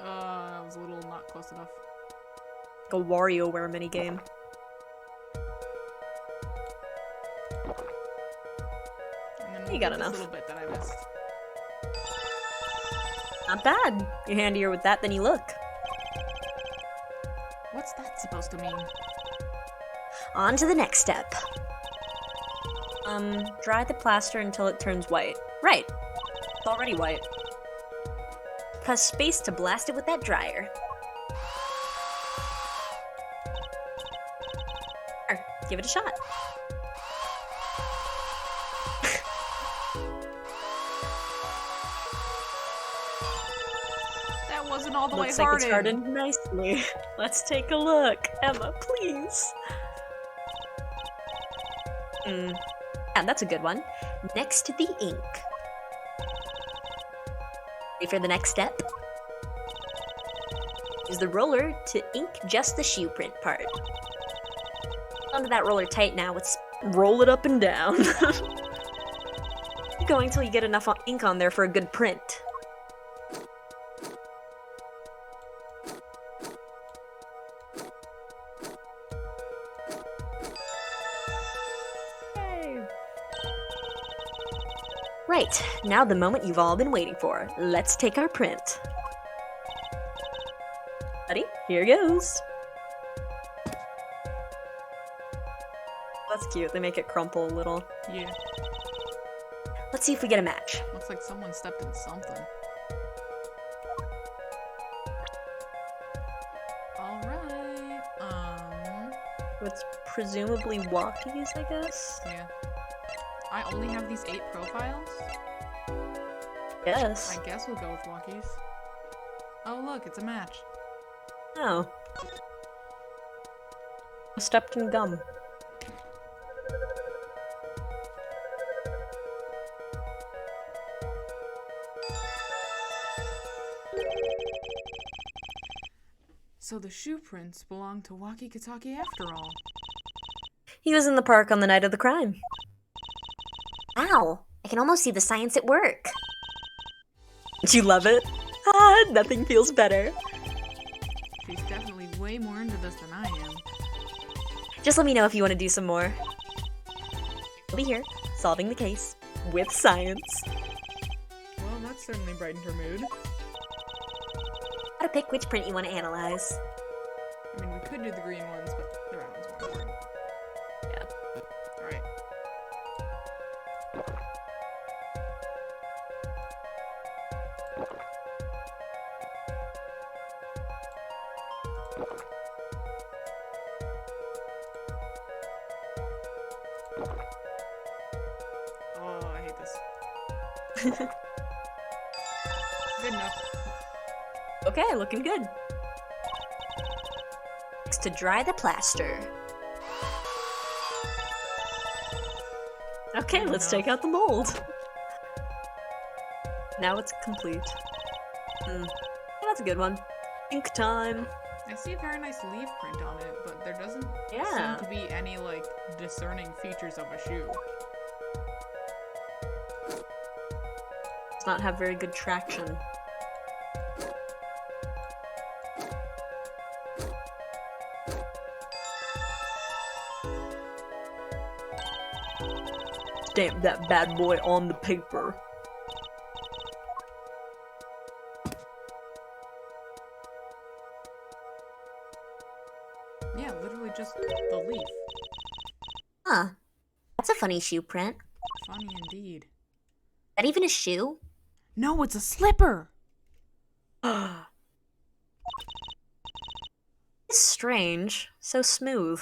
That was a little not close enough. Like a WarioWare minigame. And then You got this enough. little bit that I missed. Not bad. You're handier with that than you look. What's that supposed to mean? On to the next step. Dry the plaster until it turns white. Right. It's already white. Press space to blast it with that dryer. Sure, give it a shot. That wasn't all the Looks way like it's hardened. hardened nicely. Let's take a look. Emma, please. Yeah, that's a good one. Next to the ink. Ready for the next step? Use the roller to ink just the shoe print part. Hold onto that roller tight now with Roll it up and down. Keep going till you get enough ink on there for a good print. Right, now the moment you've all been waiting for. Let's take our print. Ready? Here goes. That's cute. They make it crumple a little. Yeah. Let's see if we get a match. Looks like someone stepped in something. Alright. It's presumably Wockies, I guess? Yeah. I only have these 8 profiles. Yes. I guess we'll go with Wockies. Oh look, it's a match. Oh. Stepped in gum. So the shoe prints belong to Wocky after all. He was in the park on the night of the crime. Wow, I can almost see the science at work. Did you love it? Ah, nothing feels better. She's definitely way more into this than I am. Just let me know if you want to do some more. I'll be here, solving the case, with science. Well, that certainly brightened her mood. Gotta pick which print you want to analyze. I mean, we could do the green ones, but the red one's more important. Yeah. Alright. Oh, I hate this. Good enough. Okay, looking good. Next to dry the plaster. Okay, let's take out the mold. Now it's complete. That's a good one. Ink time. I see a very nice leaf print on it, but there doesn't Yeah. seem to be any, like, discerning features of a shoe. Does not have very good traction. Stamp that bad boy on the paper. Yeah, literally just the leaf. Huh. That's a funny shoe print. Funny indeed. That even a shoe? No, it's a slipper! It's strange. So smooth.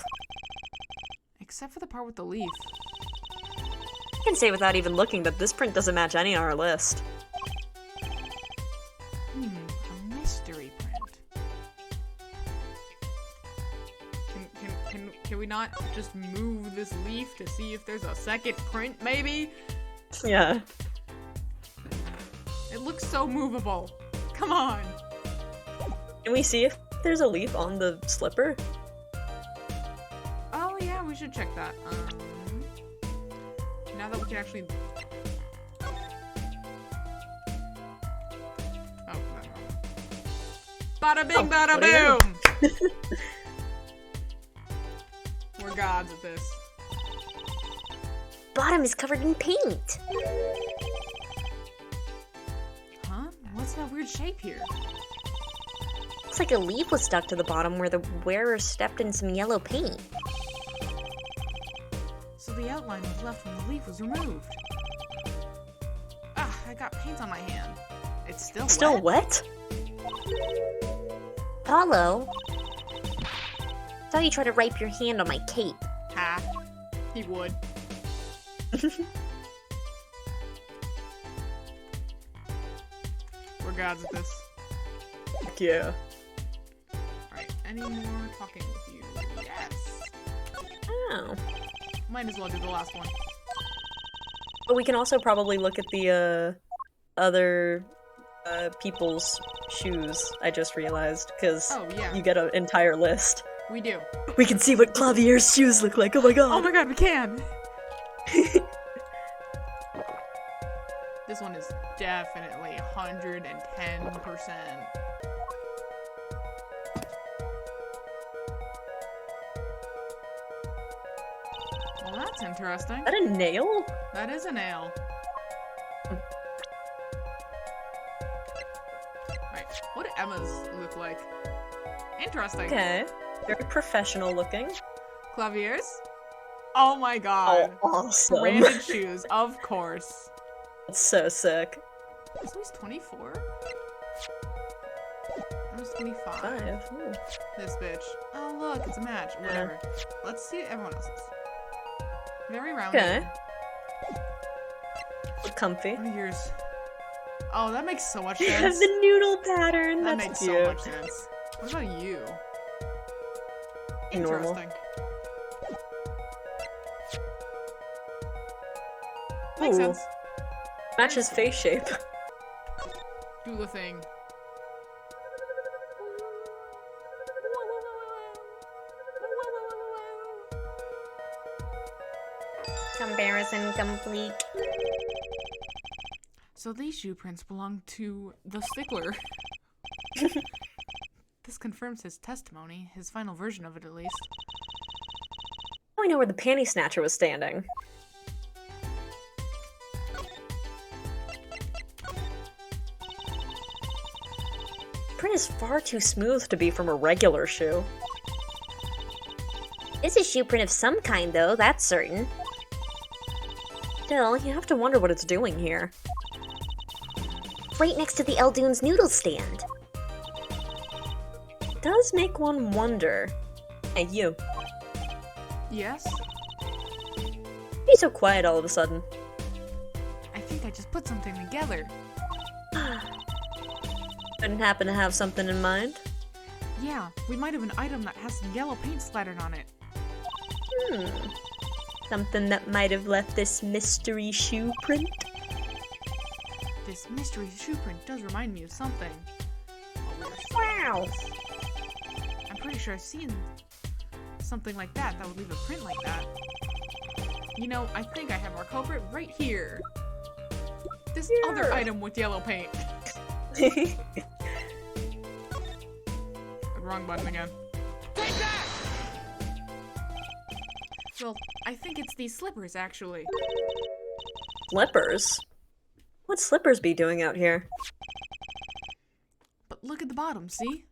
Except for the part with the leaf. I can say without even looking that this print doesn't match any on our list. A mystery print. Can we not just move this leaf to see if there's a second print, maybe? Yeah. It looks so movable. Come on! Can we see if there's a leaf on the slipper? Oh yeah, we should check that. Now that we can actually... Oh, no. Bada bing, bada boom! We're gods at this. Bottom is covered in paint. Huh? What's that weird shape here? Looks like a leaf was stuck to the bottom where the wearer stepped in some yellow paint. So the outline was left when the leaf was removed. Ah, I got paint on my hand. It's still wet? Apollo, saw you try to wipe your hand on my cape. Ha. He would. We're gods at this. Yeah. Alright, any more talking with you? Yes. Oh. Might as well do the last one. But we can also probably look at the other people's shoes, I just realized, because Oh, yeah. you get an entire list. We do. We can see what Clavier's shoes look like, oh my god! Oh my god, we can! This one is definitely 110%. Well, that's interesting. Is that a nail? That is a nail. look like. Interesting. Okay. Very professional looking. Claviers? Oh my god. Oh, awesome. Branded shoes, of course. That's so sick. So he's 24? I was 25. 5. Ooh. This bitch. Oh look, it's a match. Whatever. Let's see everyone else's. Very round. Okay. Look comfy. What are yours? Oh, that makes so much You have sense. the noodle pattern. That That's makes cute. so much sense. What about you? Normal. Interesting. Makes Ooh. sense. Match his face shape. Do the thing. Comparison complete. So these shoe prints belong to the stickler. This confirms his testimony, his final version of it at least. Now I know where the panty snatcher was standing. The print is far too smooth to be from a regular shoe. It's a shoe print of some kind, though, that's certain. Still, you have to wonder what it's doing here. Right next to the Eldoon's noodle stand. It does make one wonder. Hey, you. Yes? Be so quiet all of a sudden. I think I just put something together. Couldn't happen to have something in mind? Yeah, we might have an item that has some yellow paint splattered on it. Something that might have left this mystery shoe print? This mystery shoe print does remind me of something. Wow! I'm pretty sure I've seen something like that would leave a print like that. You know, I think I have our culprit right here. This other item with yellow paint. Wrong button again. Take that! Well, I think it's these slippers, actually. Slippers? What'd slippers be doing out here? But look at the bottom, see?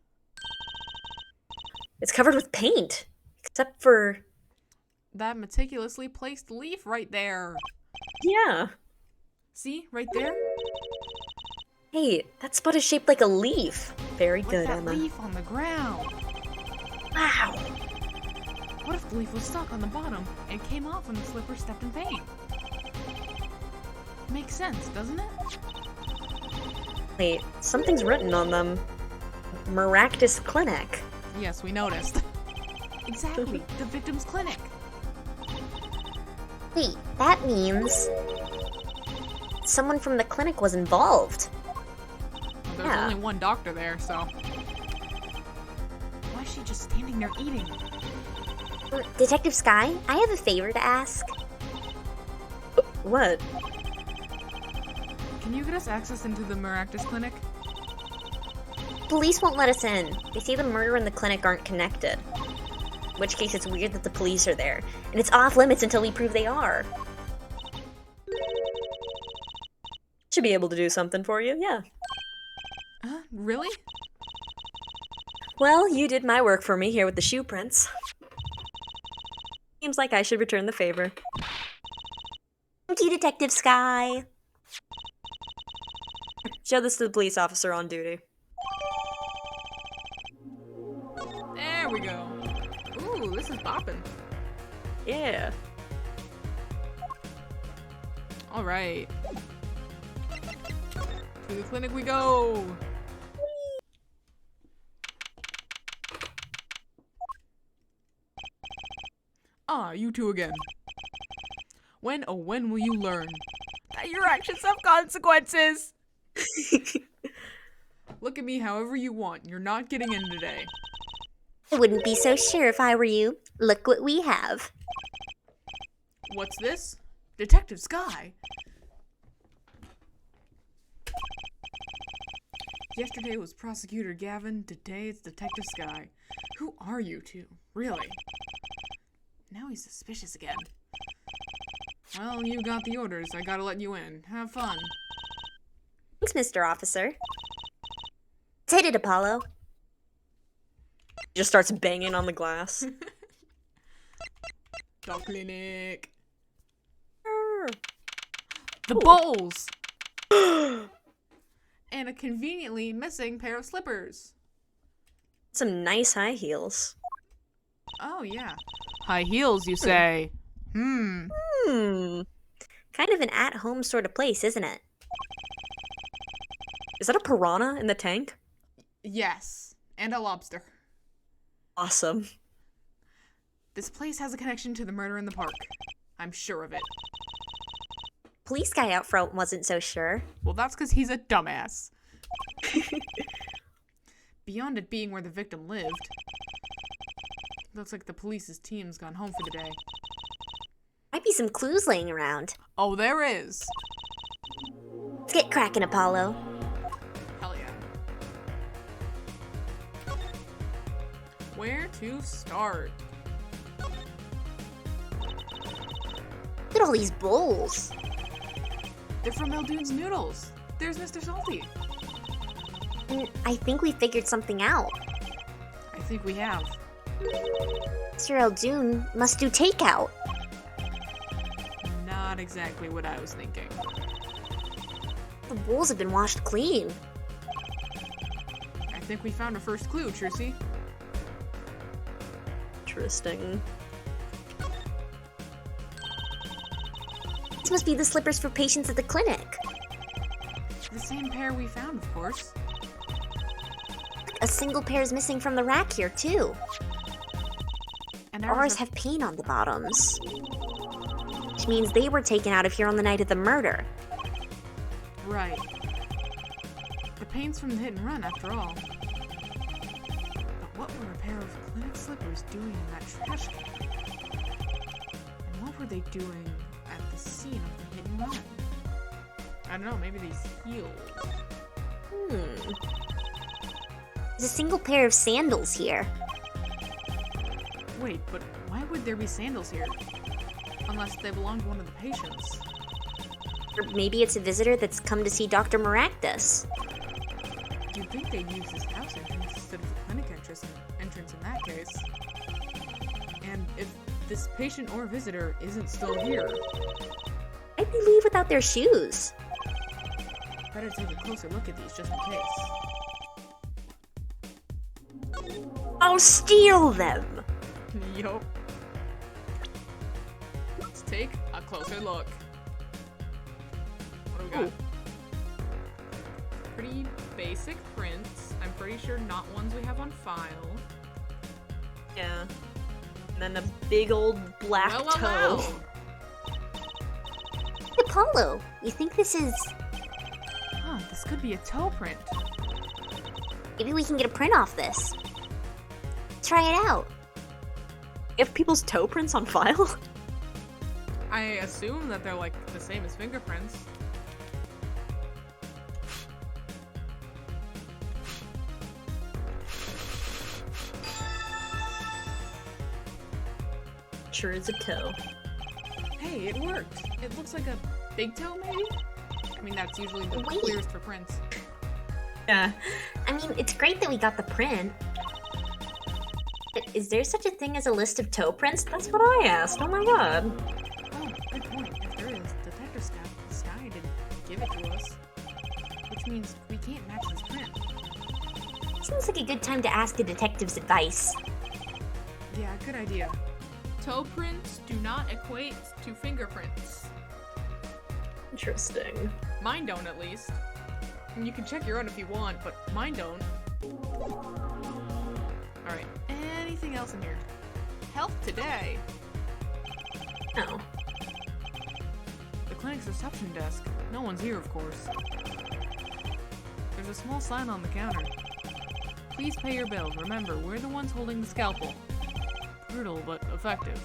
It's covered with paint. Except for... That meticulously placed leaf right there. yeah. See? Right there? Hey, that spot is shaped like a leaf. Very With good, that Emma. leaf on the ground. Wow. What if the leaf was stuck on the bottom and came off when the slipper stepped in paint? Makes sense, doesn't it? Wait, something's written on them. Maractus Clinic. Yes, we noticed. Exactly, the victim's clinic. Wait, that means... someone from the clinic was involved. Well, there's Yeah. only one doctor there, so... Why is she just standing there eating? Detective Sky, I have a favor to ask. What? Can you get us access into the Maractus clinic? Police won't let us in. They say the murder and the clinic aren't connected. In which case it's weird that the police are there. And it's off limits until we prove they are. Should be able to do something for you, yeah. Really? Well, you did my work for me here with the shoe prints. Seems like I should return the favor. Thank you, Detective Sky. Show this to the police officer on duty. There we go. Ooh, this is bopping. Yeah. Alright. To the clinic we go! Ah, you two again. When, oh when will you learn that your actions have consequences? Look at me however you want. You're not getting in today. I wouldn't be so sure if I were you. Look what we have. What's this? Detective Sky. Yesterday was Prosecutor Gavin, today it's Detective Sky. Who are you two? Really? Now he's suspicious again. Well, you got the orders. I gotta let you in. Have fun. Thanks, Mr. Officer. Let's hit it, Apollo. Just starts banging on the glass. Dog clinic. Arr. The bowls! And a conveniently missing pair of slippers. Some nice high heels. Oh, yeah. High heels, you say? Hmm. Kind of an at-home sort of place, isn't it? Is that a piranha in the tank? Yes. And a lobster. Awesome. This place has a connection to the murder in the park. I'm sure of it. Police guy out front wasn't so sure. Well, that's because he's a dumbass. Beyond it being where the victim lived, looks like the police's team's gone home for the day. Might be some clues laying around. Oh, there is. Let's get cracking, Apollo. Hell yeah. Where to start? Look at all these bowls. They're from Eldune's Noodles. There's Mr. Salty. And I think we figured something out. I think we have. Mr. Eldoon must do takeout. Not exactly what I was thinking. The bowls have been washed clean. I think we found our first clue, Trucy. Interesting. This must be the slippers for patients at the clinic. The same pair we found, of course. A single pair is missing from the rack here, too. And Ours have paint on the bottoms. Which means they were taken out of here on the night of the murder. Right. The paint's from the hit and run, after all. But what were a pair of clinic slippers doing in that trash can? And what were they doing at the scene of the hit and run? I don't know, maybe these heels. There's a single pair of sandals here. Wait, but why would there be sandals here? Unless they belong to one of the patients. Or maybe it's a visitor that's come to see Dr. Maractus. You'd think they'd use this house entrance instead of the clinic entrance in that case. And if this patient or visitor isn't still here, Why'd they leave without their shoes? better take a closer look at these just in case. I'll steal them! Yup. Let's take a closer look. What do we got? Ooh. Pretty basic prints. I'm pretty sure not ones we have on file. Yeah. And then a big old black toe. Apollo, you think this is... Huh, this could be a toe print. Maybe we can get a print off this. Try it out. You have people's toe prints on file? I assume that they're like the same as fingerprints. Sure is a toe. Hey, it worked. It looks like a big toe, maybe? I mean, that's usually the Wait. clearest for prints. Yeah. I mean, it's great that we got the print. But is there such a thing as a list of toe prints? That's what I asked. Oh my god. Oh, good point. If there is, Detective Sky didn't give it to us. Which means we can't match this print. Seems like a good time to ask a detective's advice. Yeah, good idea. Toe prints do not equate to fingerprints. Interesting. Mine don't, at least. And you can check your own if you want, but mine don't. Alright, anything else in here? Health today. No. The clinic's reception desk. No one's here, of course. There's a small sign on the counter. Please pay your bill. Remember, we're the ones holding the scalpel. Brutal, but effective.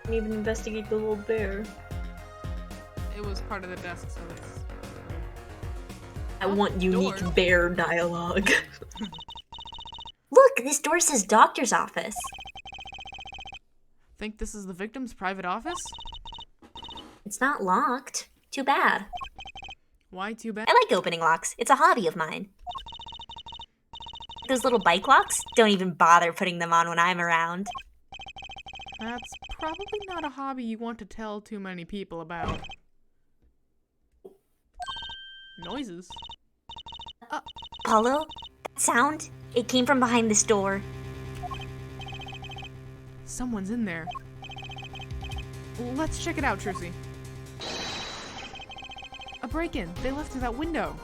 Didn't even investigate the little bear. It was part of the desk, so it's... I want unique door. bear dialogue. Look, this door says doctor's office. Think this is the victim's private office? It's not locked. Too bad. Why too bad? I like opening locks. It's a hobby of mine. those little bike locks? Don't even bother putting them on when I'm around. That's probably not a hobby you want to tell too many people about. Noises. Apollo? That sound? It came from behind this door. Someone's in there. Let's check it out, Trucy. A break-in. They left through that window.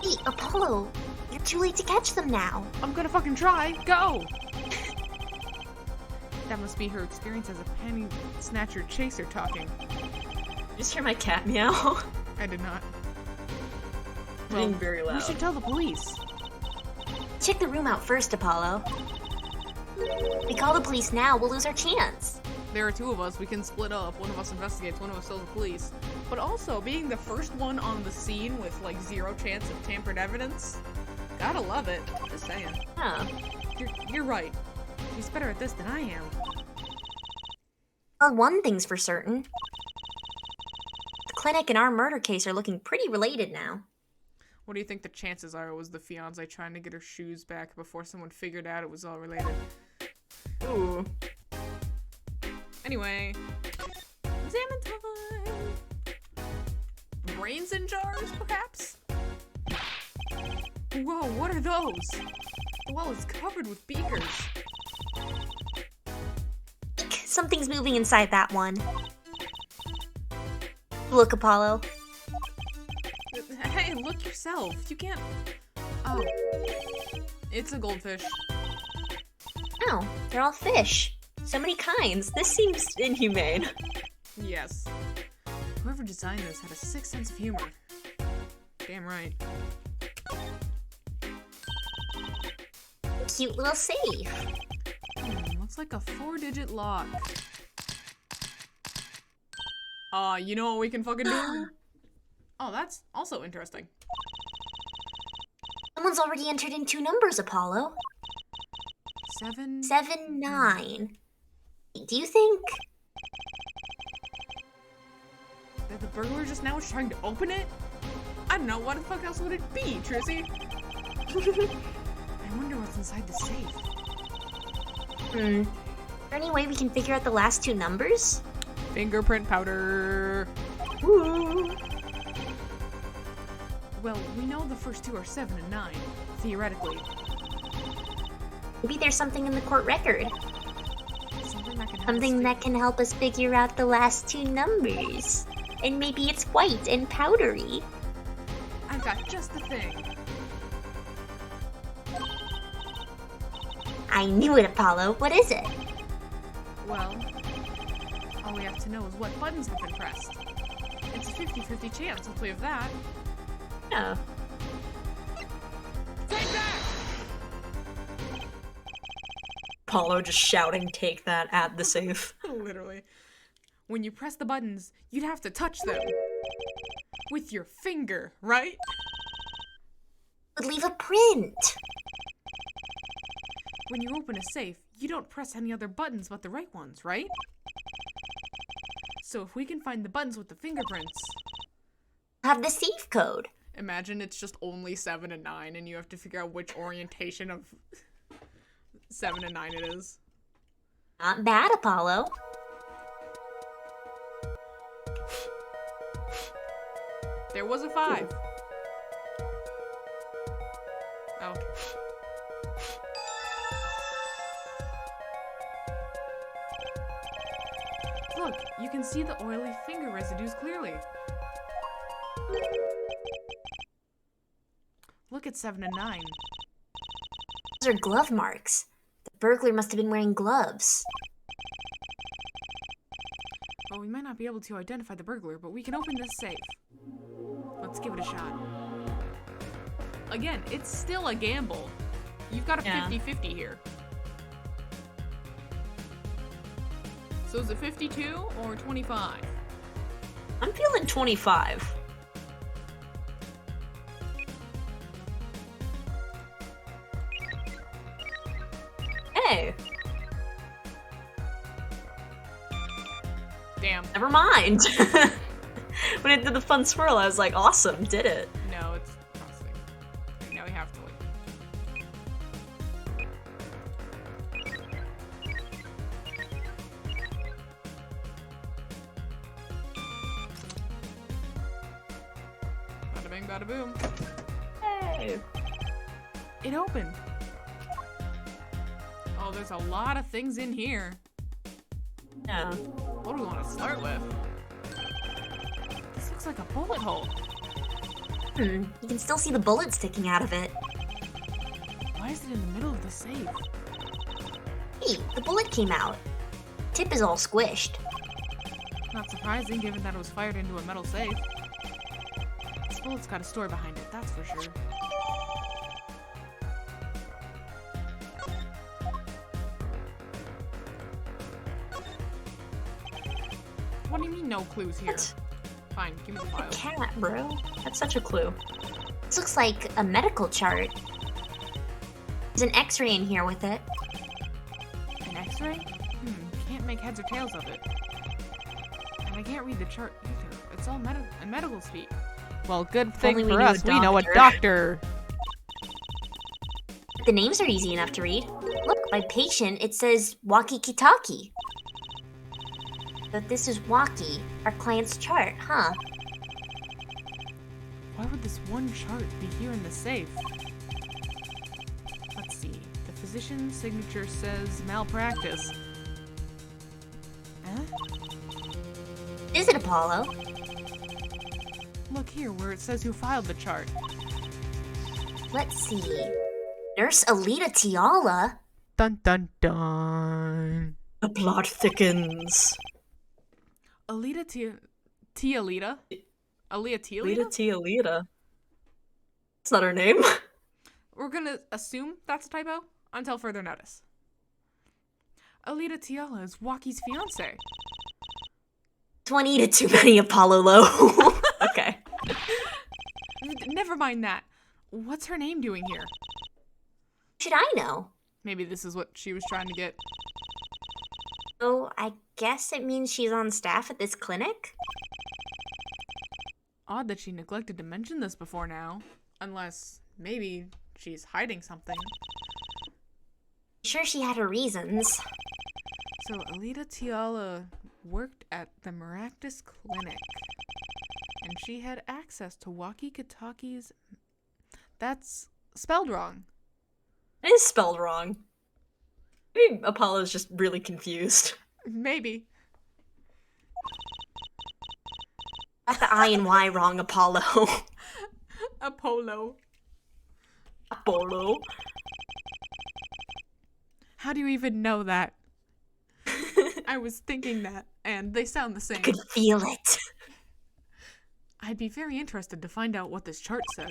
Wait, Apollo, you're too late to catch them now. I'm gonna fucking try. Go! That must be her experience as a penny snatcher chaser talking. Just hear my cat meow. I did not. Being very loud. We should tell the police. Check the room out first, Apollo. We call the police now, we'll lose our chance. There are two of us. We can split up. One of us investigates, one of us tells the police. But also, being the first one on the scene with, like, 0 chance of tampered evidence. Gotta love it. Just saying. Huh. You're right. She's better at this than I am. Well, one thing's for certain. The clinic and our murder case are looking pretty related now. What do you think the chances are it was the fiancé trying to get her shoes back before someone figured out it was all related? Ooh. Anyway. Examine time! Brains in jars, perhaps? Whoa, what are those? The wall is covered with beakers. Something's moving inside that one. Look, Apollo. Hey, look yourself. You can't... Oh. It's a goldfish. Oh, they're all fish. So many kinds. This seems inhumane. Yes. Whoever designed this had a sick sense of humor. Damn right. Cute little safe. Looks like a 4-digit lock. You know what we can fucking do? Oh, that's also interesting. Someone's already entered in 2 numbers, Apollo. 7... 7, 9. Do you think... That the burglar just now was trying to open it? I don't know, what the fuck else would it be, Trissy? I wonder what's inside the safe. Is there any way we can figure out the last 2 numbers? Fingerprint powder. Ooh. Well, we know the first 2 are 7 and 9, theoretically. Maybe there's something in the court record. Something that can help us figure out the last 2 numbers. And maybe it's white and powdery. I've got just the thing. I knew it, Apollo. What is it? Well, all we have to know is what buttons have been pressed. It's a 50-50 chance if we have that. Oh. Take that! Apollo just shouting, "Take that," at the safe. Literally. When you press the buttons, you'd have to touch them. With your finger, right? Would leave a print. When you open a safe, you don't press any other buttons but the right ones, right? So if we can find the buttons with the fingerprints... Have the safe code. Imagine it's just only 7 and 9 and you have to figure out which orientation of 7 and 9 it is. Not bad, Apollo. There was a 5. Oh. Look, you can see the oily finger residues clearly. Look at 7 and 9. Those are glove marks. The burglar must have been wearing gloves. Well, we might not be able to identify the burglar, but we can open this safe. Let's give it a shot. Again, it's still a gamble. You've got a 50-50 here. So is it 52 or 25? I'm feeling 25. Hey, Damn. never mind. When it did the fun swirl, I was like, awesome, did it. No, it's processing. Okay, now we have to like bing, bada boom. Hey. It opened. Oh, there's a lot of things in here. Yeah. What do we want to start with? This looks like a bullet hole. You can still see the bullet sticking out of it. Why is it in the middle of the safe? Hey, the bullet came out. Tip is all squished. Not surprising, given that it was fired into a metal safe. This bullet's got a story behind it, that's for sure. What do you mean no clues here? What? Fine, give me the file. Cat, bro. That's such a clue. This looks like a medical chart. There's an x-ray in here with it. An x-ray? Can't make heads or tails of it. And I can't read the chart either. It's all medical speak. Well, good thing only we for knew a us, we know a doctor. doctor. The names are easy enough to read. Look, by patient, it says Wocky Kitaki. But this is Wocky, our client's chart, huh? Why would this one chart be here in the safe? Let's see. The physician's signature says malpractice. Huh? Is it Apollo? Look here where it says who filed the chart. Let's see. Nurse Alita Tiala? Dun dun dun. The plot thickens. Alita Tialita? Alita Lita Tialita? Tialita. That's not her name. We're gonna assume that's a typo until further notice. Alita Tiala is Wocky's fiance. 20 to too many Apollo low. Okay. Never mind that. What's her name doing here? Should I know? Maybe this is what she was trying to get. Oh, I guess it means she's on staff at this clinic? Odd that she neglected to mention this before now. Unless, maybe, she's hiding something. Sure, she had her reasons. So, Alita Tiala worked at the Maractus Clinic. And she had access to Wocky Kataki's... That's spelled wrong. It is spelled wrong. Maybe Apollo's just really confused. Maybe. Got the I and Y wrong, Apollo. Apollo. Apollo. How do you even know that? I was thinking that, and they sound the same. I could feel it. I'd be very interested to find out what this chart says.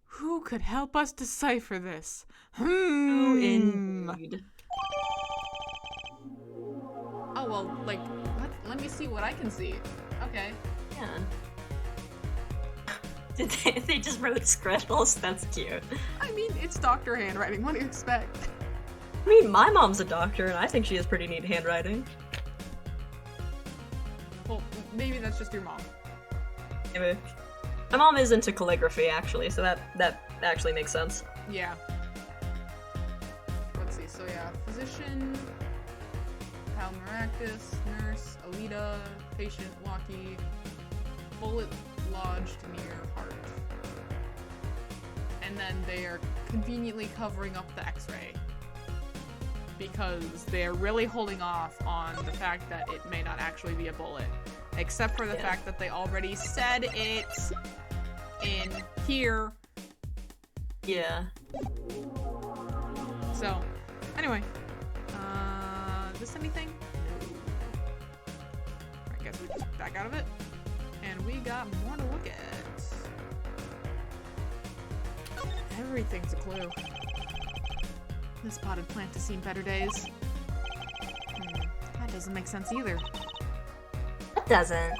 Who could help us decipher this? Indeed. Oh, well, like, let me see what I can see. Okay. Yeah. They just wrote scribbles? That's cute. I mean, it's doctor handwriting. What do you expect? I mean, my mom's a doctor, and I think she has pretty neat handwriting. Well, maybe that's just your mom. Maybe. My mom is into calligraphy, actually, so that actually makes sense. Yeah. Let's see. So, yeah, physician, Pal Maractus, nurse, Alita, patient, Wocky, bullet lodged near heart. And then they are conveniently covering up the x-ray because they're really holding off on the fact that it may not actually be a bullet, except for the fact that they already said it in here. Yeah. So, anyway, is this anything? No. I guess we just back out of it, and we got more to look at. Everything's a clue. This potted plant has seen better days. That doesn't make sense either. It doesn't.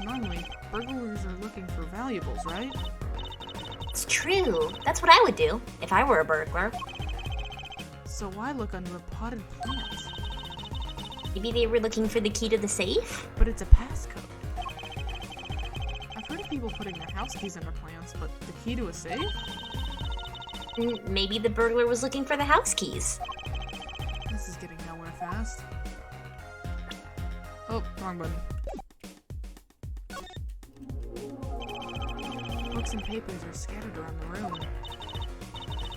Normally, burglars are looking for valuables, right? It's true. That's what I would do if I were a burglar. So why look under a potted plant? Maybe they were looking for the key to the safe? But it's a passcode. I've heard of people putting their house keys under plants, but the key to a safe? Maybe the burglar was looking for the house keys. This is getting nowhere fast. Oh, wrong button. books and papers are scattered around the room.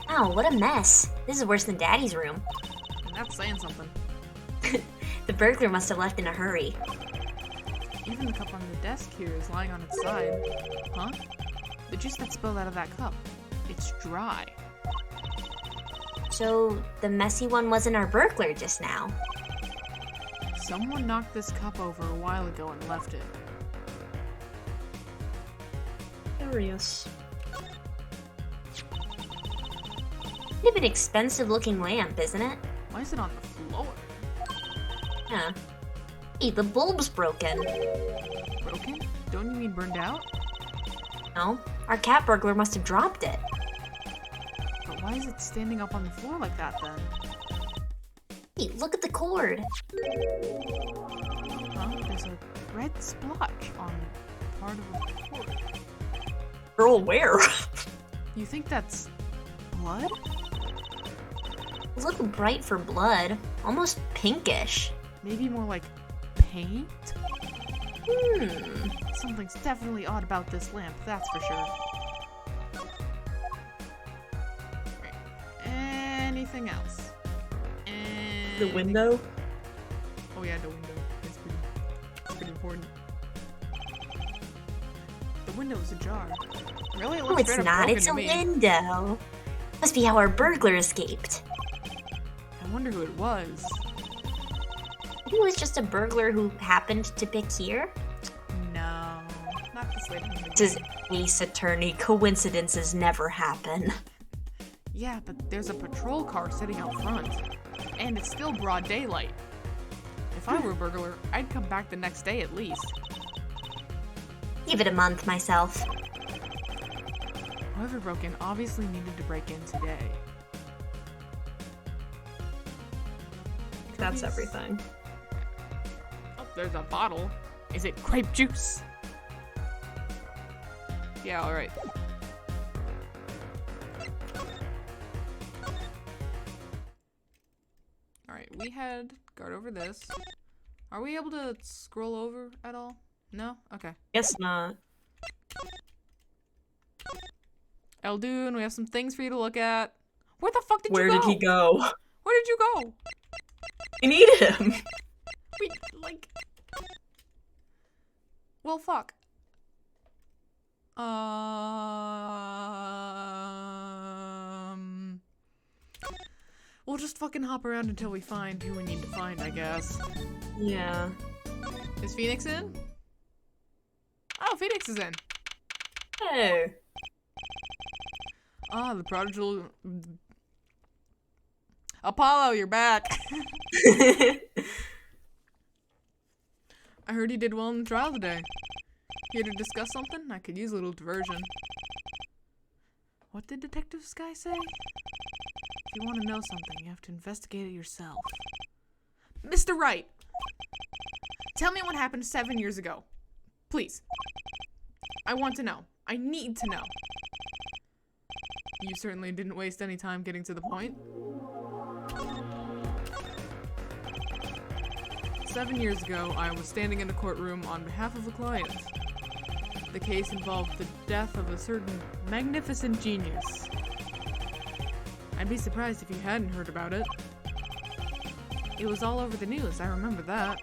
Wow, what a mess. This is worse than Daddy's room. And that's saying something. The burglar must have left in a hurry. Even the cup on the desk here is lying on its side. Huh? The juice that spilled out of that cup. It's dry. So, the messy one wasn't our burglar just now. Someone knocked this cup over a while ago and left it. Curious. Kind of an expensive looking lamp, isn't it? Why is it on the floor? Huh. Hey, the bulb's broken. Broken? Don't you mean burned out? No, our cat burglar must have dropped it. But why is it standing up on the floor like that then? Hey, look at the cord. Huh? There's a red splotch on part of the cord. Girl, where? You think that's blood? It's looking bright for blood. Almost pinkish. Maybe more like paint? Something's definitely odd about this lamp, that's for sure. Right. Anything else? The window? Oh yeah, the window. It's pretty important. The window's ajar. Really? It No, looks it's straight up not. broken It's to a me. window. Must be how our burglar escaped. I wonder who it was. Maybe it was just a burglar who happened to pick here? No, not this lady. This is Ace Attorney. Coincidences never happen. Yeah, but there's a patrol car sitting out front. And it's still broad daylight. If I were a burglar, I'd come back the next day at least. Give it a month myself. Whoever broke in obviously needed to break in today. That's Trophies? everything. Oh, there's a bottle. Is it grape juice? Yeah, alright. Alright, we had guard over this. Are we able to scroll over at all? No? Okay. Guess not. Eldoon, we have some things for you to look at. Where the fuck did Where you go? did he go? Where did you go? I need him. Wait, like... Well, fuck. We'll just fucking hop around until we find who we need to find, I guess. Yeah. Is Phoenix in? Oh, Phoenix is in. Hey. Ah, the prodigal... Apollo, you're back! I heard you did well in the trial today. Here to discuss something? I could use a little diversion. What did Detective Sky say? If you want to know something, you have to investigate it yourself. Mr. Wright! Tell me what happened 7 years ago. Please. I want to know. I need to know. You certainly didn't waste any time getting to the point. 7 years ago, I was standing in a courtroom on behalf of a client. The case involved the death of a certain magnificent genius. I'd be surprised if you hadn't heard about it. It was all over the news, I remember that.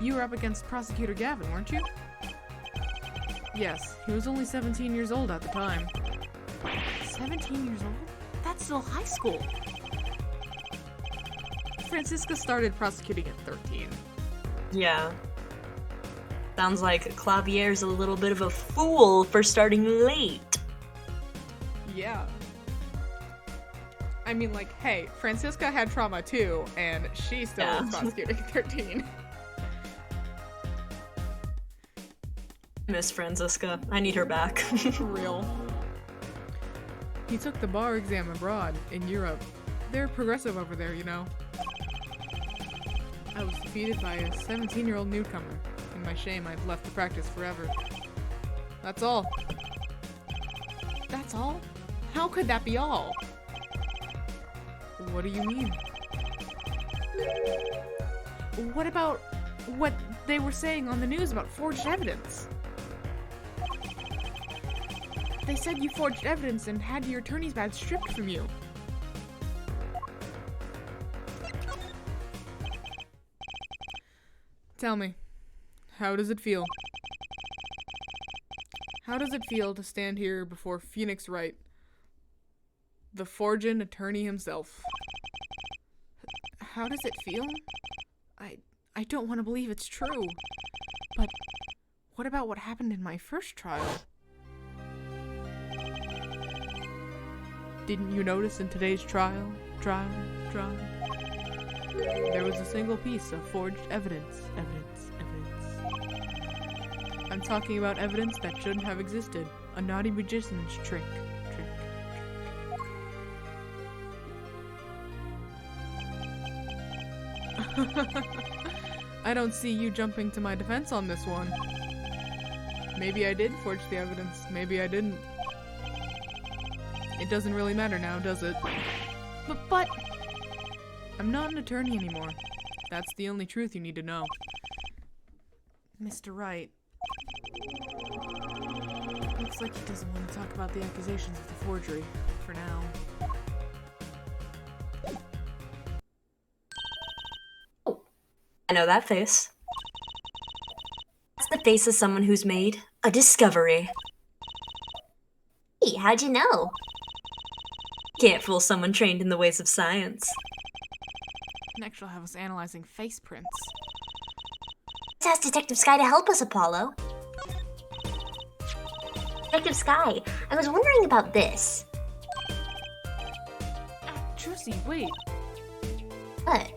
You were up against Prosecutor Gavin, weren't you? Yes, he was only 17 years old at the time. 17 years old? That's still high school! Francisca started prosecuting at 13. Yeah. Sounds like Clavier's a little bit of a fool for starting late. Yeah. I mean, like, hey, Francisca had trauma too, and she still Yeah. was prosecuting at 13. Miss Francisca. I need her back. For real. He took the bar exam abroad, in Europe. They're progressive over there, you know. I was defeated by a 17-year-old newcomer. In my shame, I've left the practice forever. That's all. That's all? How could that be all? What do you mean? What about what they were saying on the news about forged evidence? they said you forged evidence and had your attorney's badge stripped from you. Tell me, how does it feel? How does it feel to stand here before Phoenix Wright, the forging attorney himself? How does it feel? I don't want to believe it's true. But what about what happened in my first trial? Didn't you notice in today's trial? There was a single piece of forged evidence. I'm talking about evidence that shouldn't have existed. A naughty magician's trick. I don't see you jumping to my defense on this one. Maybe I did forge the evidence. Maybe I didn't. It doesn't really matter now, does it? But... I'm not an attorney anymore. That's the only truth you need to know. Mr. Wright. Looks like he doesn't want to talk about the accusations of the forgery, for now. I know that face. That's the face of someone who's made a discovery. Hey, how'd you know? Can't fool someone trained in the ways of science. Next, you'll have us analyzing face prints. Let's ask Detective Sky to help us, Apollo. Detective Sky, I was wondering about this. Trucy, wait. What?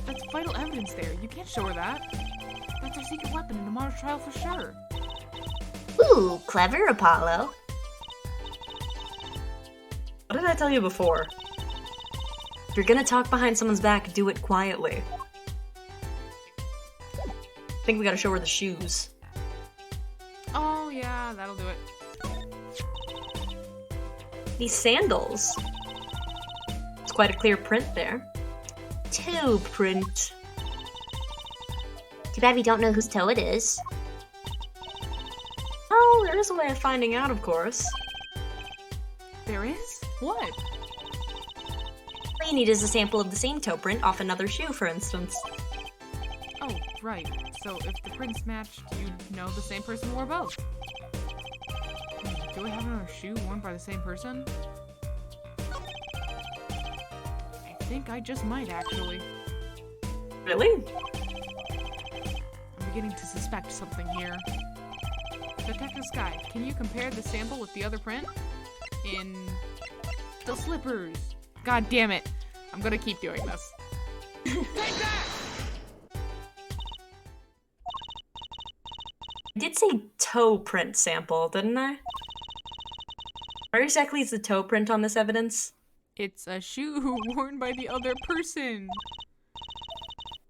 That's vital evidence there. You can't show her that. That's our secret weapon in tomorrow's trial for sure. Ooh, clever, Apollo. What did I tell you before? If you're gonna talk behind someone's back, do it quietly. I think we gotta show her the shoes. Oh, yeah, that'll do it. These sandals. It's quite a clear print there. Toe print. Too bad we don't know whose toe it is. Oh, there is a way of finding out, of course. There is? What? All you need is a sample of the same toe print off another shoe, for instance. Oh, right. So if the prints matched, you'd know the same person wore both. Do we have another shoe worn by the same person? I think I just might, actually. Really? I'm beginning to suspect something here. Detective Sky, can you compare the sample with the other print? In the slippers. God damn it. I'm gonna keep doing this. I did say toe print sample, didn't I? Where exactly is the toe print on this evidence? It's a shoe worn by the other person.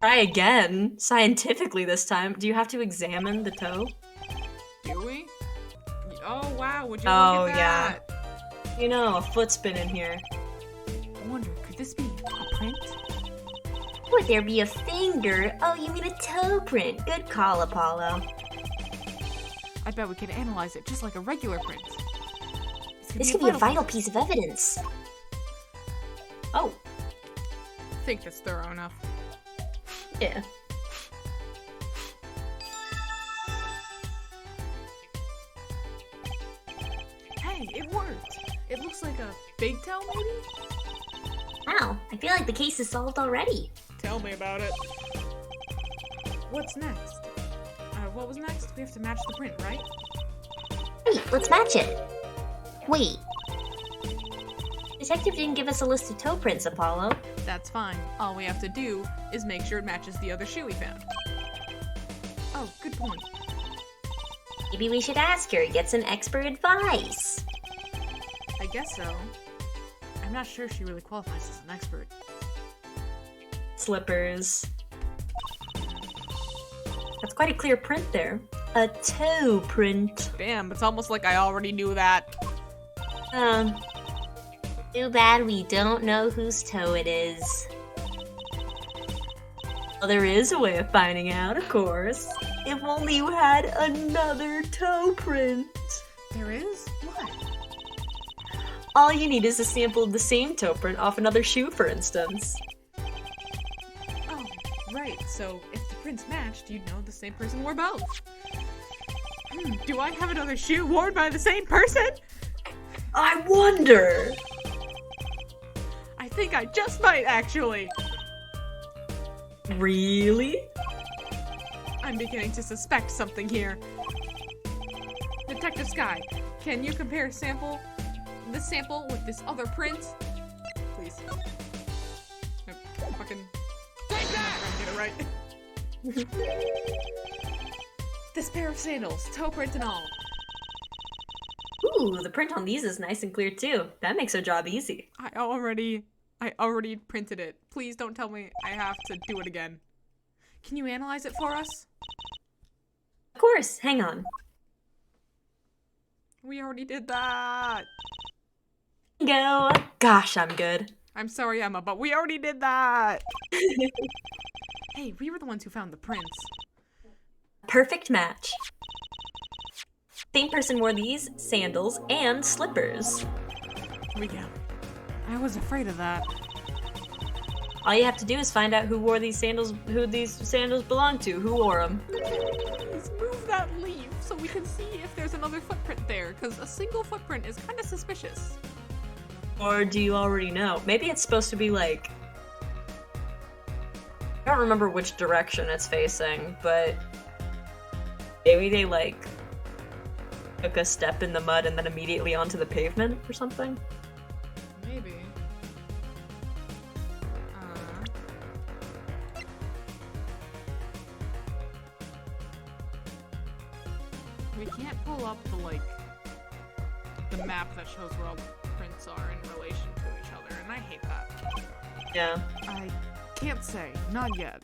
Try again. Scientifically this time. Do you have to examine the toe? Do we? Oh wow, would you Oh, look at that? You know, a footspin in here. I wonder, could this be a print? Would there be a finger? Oh, you mean a toe print. Good call, Apollo. I bet we could analyze it just like a regular print. This could be a vital piece of evidence. Oh, I think that's thorough enough. yeah. Hey, it worked! It looks like a big toe, maybe? Wow, I feel like the case is solved already. Tell me about it. What's next? What was next? We have to match the print, right? Wait, let's match it. Wait. Detective didn't give us a list of toe prints, Apollo. That's fine. All we have to do is make sure it matches the other shoe we found. Oh, good point. Maybe we should ask her, get some expert advice. I guess so. I'm not sure she really qualifies as an expert. Slippers. That's quite a clear print there. A toe print. Damn, it's almost like I already knew that. Too bad we don't know whose toe it is. Well, there is a way of finding out, of course. If only you had another toe print. There is? All you need is a sample of the same toe print off another shoe, for instance. Oh, right. So if the prints matched, you'd know the same person wore both. Do I have another shoe worn by the same person? I wonder! I think I just might, actually. Really? I'm beginning to suspect something here. Detective Sky, can you compare this sample with this other print? Please. No, fucking... Take that! I'm trying to get it right. This pair of sandals, toe print and all. Ooh, the print on these is nice and clear too. That makes our job easy. I already printed it. Please don't tell me I have to do it again. Can you analyze it for us? Of course, hang on. We already did that. Go. Gosh, I'm good. I'm sorry, Emma, but we already did that. Hey, we were the ones who found the prints. Perfect match. Same person wore these sandals and slippers. Here we go. I was afraid of that. All you have to do is find out who these sandals belong to, who wore them. Please move that leaf so we can see if there's another footprint there, because a single footprint is kind of suspicious. Or do you already know? Maybe it's supposed to be like... I don't remember which direction it's facing, but maybe they like took a step in the mud and then immediately onto the pavement or something? Maybe. We can't pull up the map that shows where all the prints are in relation to each other, and I hate that. Yeah. I can't say. Not yet.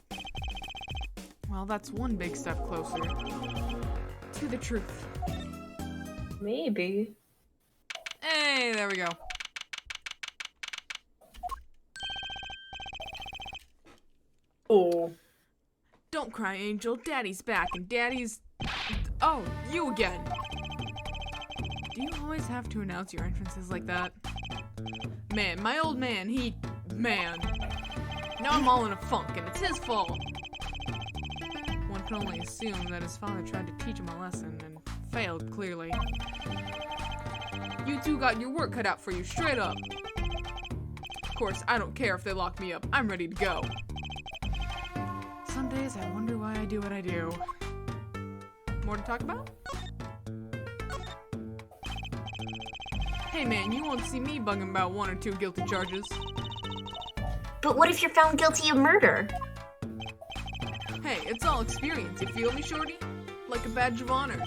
Well, that's one big step closer to the truth. Maybe. Hey, there we go. Oh. Don't cry, Angel. Daddy's back, and Daddy's... Oh, you again. Do you always have to announce your entrances like that? Man, my old man, Man. Now I'm all in a funk, and it's his fault. One can only assume that his father tried to teach him a lesson, and failed, clearly. You two got your work cut out for you, straight up. Of course, I don't care if they lock me up. I'm ready to go. Some days I wonder why I do what I do. More to talk about? Hey man, you won't see me bugging about 1 or 2 guilty charges. But what if you're found guilty of murder? Hey, it's all experience, you feel me, shorty? Like a badge of honor.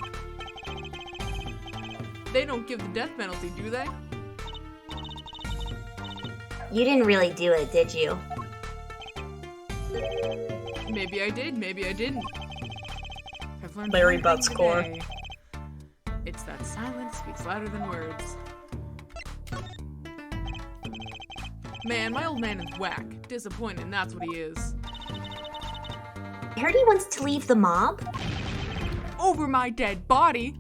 They don't give the death penalty, do they? You didn't really do it, did you? Maybe I did, maybe I didn't. I've learned Larry one thing Butt's core. today. It's that silence speaks louder than words. Man, my old man is whack. Disappointing, that's what he is. I heard he wants to leave the mob. Over my dead body!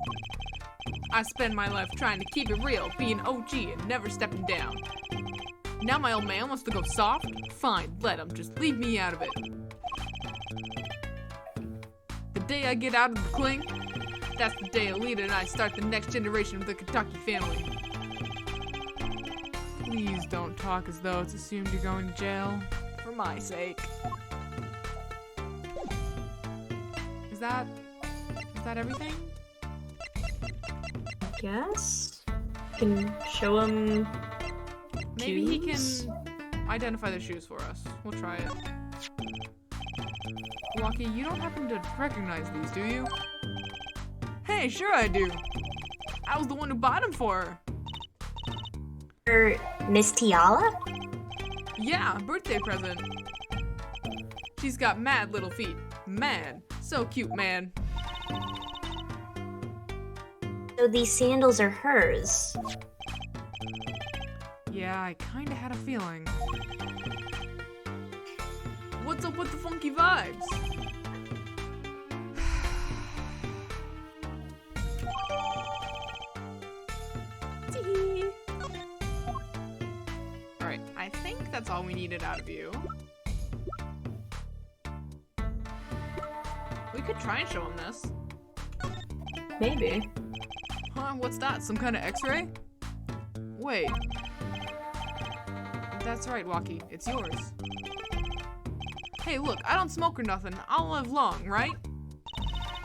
I spend my life trying to keep it real, being OG and never stepping down. Now my old man wants to go soft? Fine, let him, just leave me out of it. The day I get out of the cling, that's the day Alita and I start the next generation of the Kentucky family. Please don't talk as though it's assumed you're going to jail. For my sake. Is that everything? Yes? Can show him Maybe he cues? can identify the shoes for us. We'll try it. Wocky, you don't happen to recognize these, do you? Hey, sure I do. I was the one who bought them for her. Miss Tiala? Yeah, birthday present. She's got mad little feet. Mad. So cute, man. So these sandals are hers. Yeah, I kinda had a feeling. What's up with the funky vibes? that's all we needed out of you. We could try and show him this. Maybe. Huh, what's that? Some kind of x-ray? Wait. That's right, Wocky. It's yours. Hey, look, I don't smoke or nothing. I'll live long, right?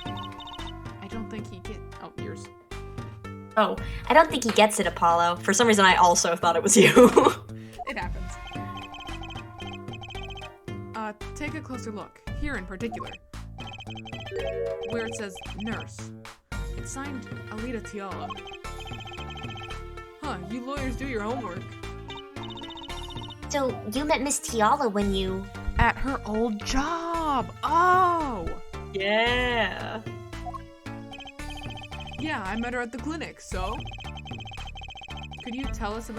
I don't think he get... Oh, yours. Oh, I don't think he gets it, Apollo. For some reason, I also thought it was you. It happens. Take a closer look. Here in particular. Where it says nurse. It's signed Alita Tiala. Huh, you lawyers do your homework. So, you met Miss Tiala when you... At her old job! Oh! Yeah. Yeah, I met her at the clinic, so? Could you tell us a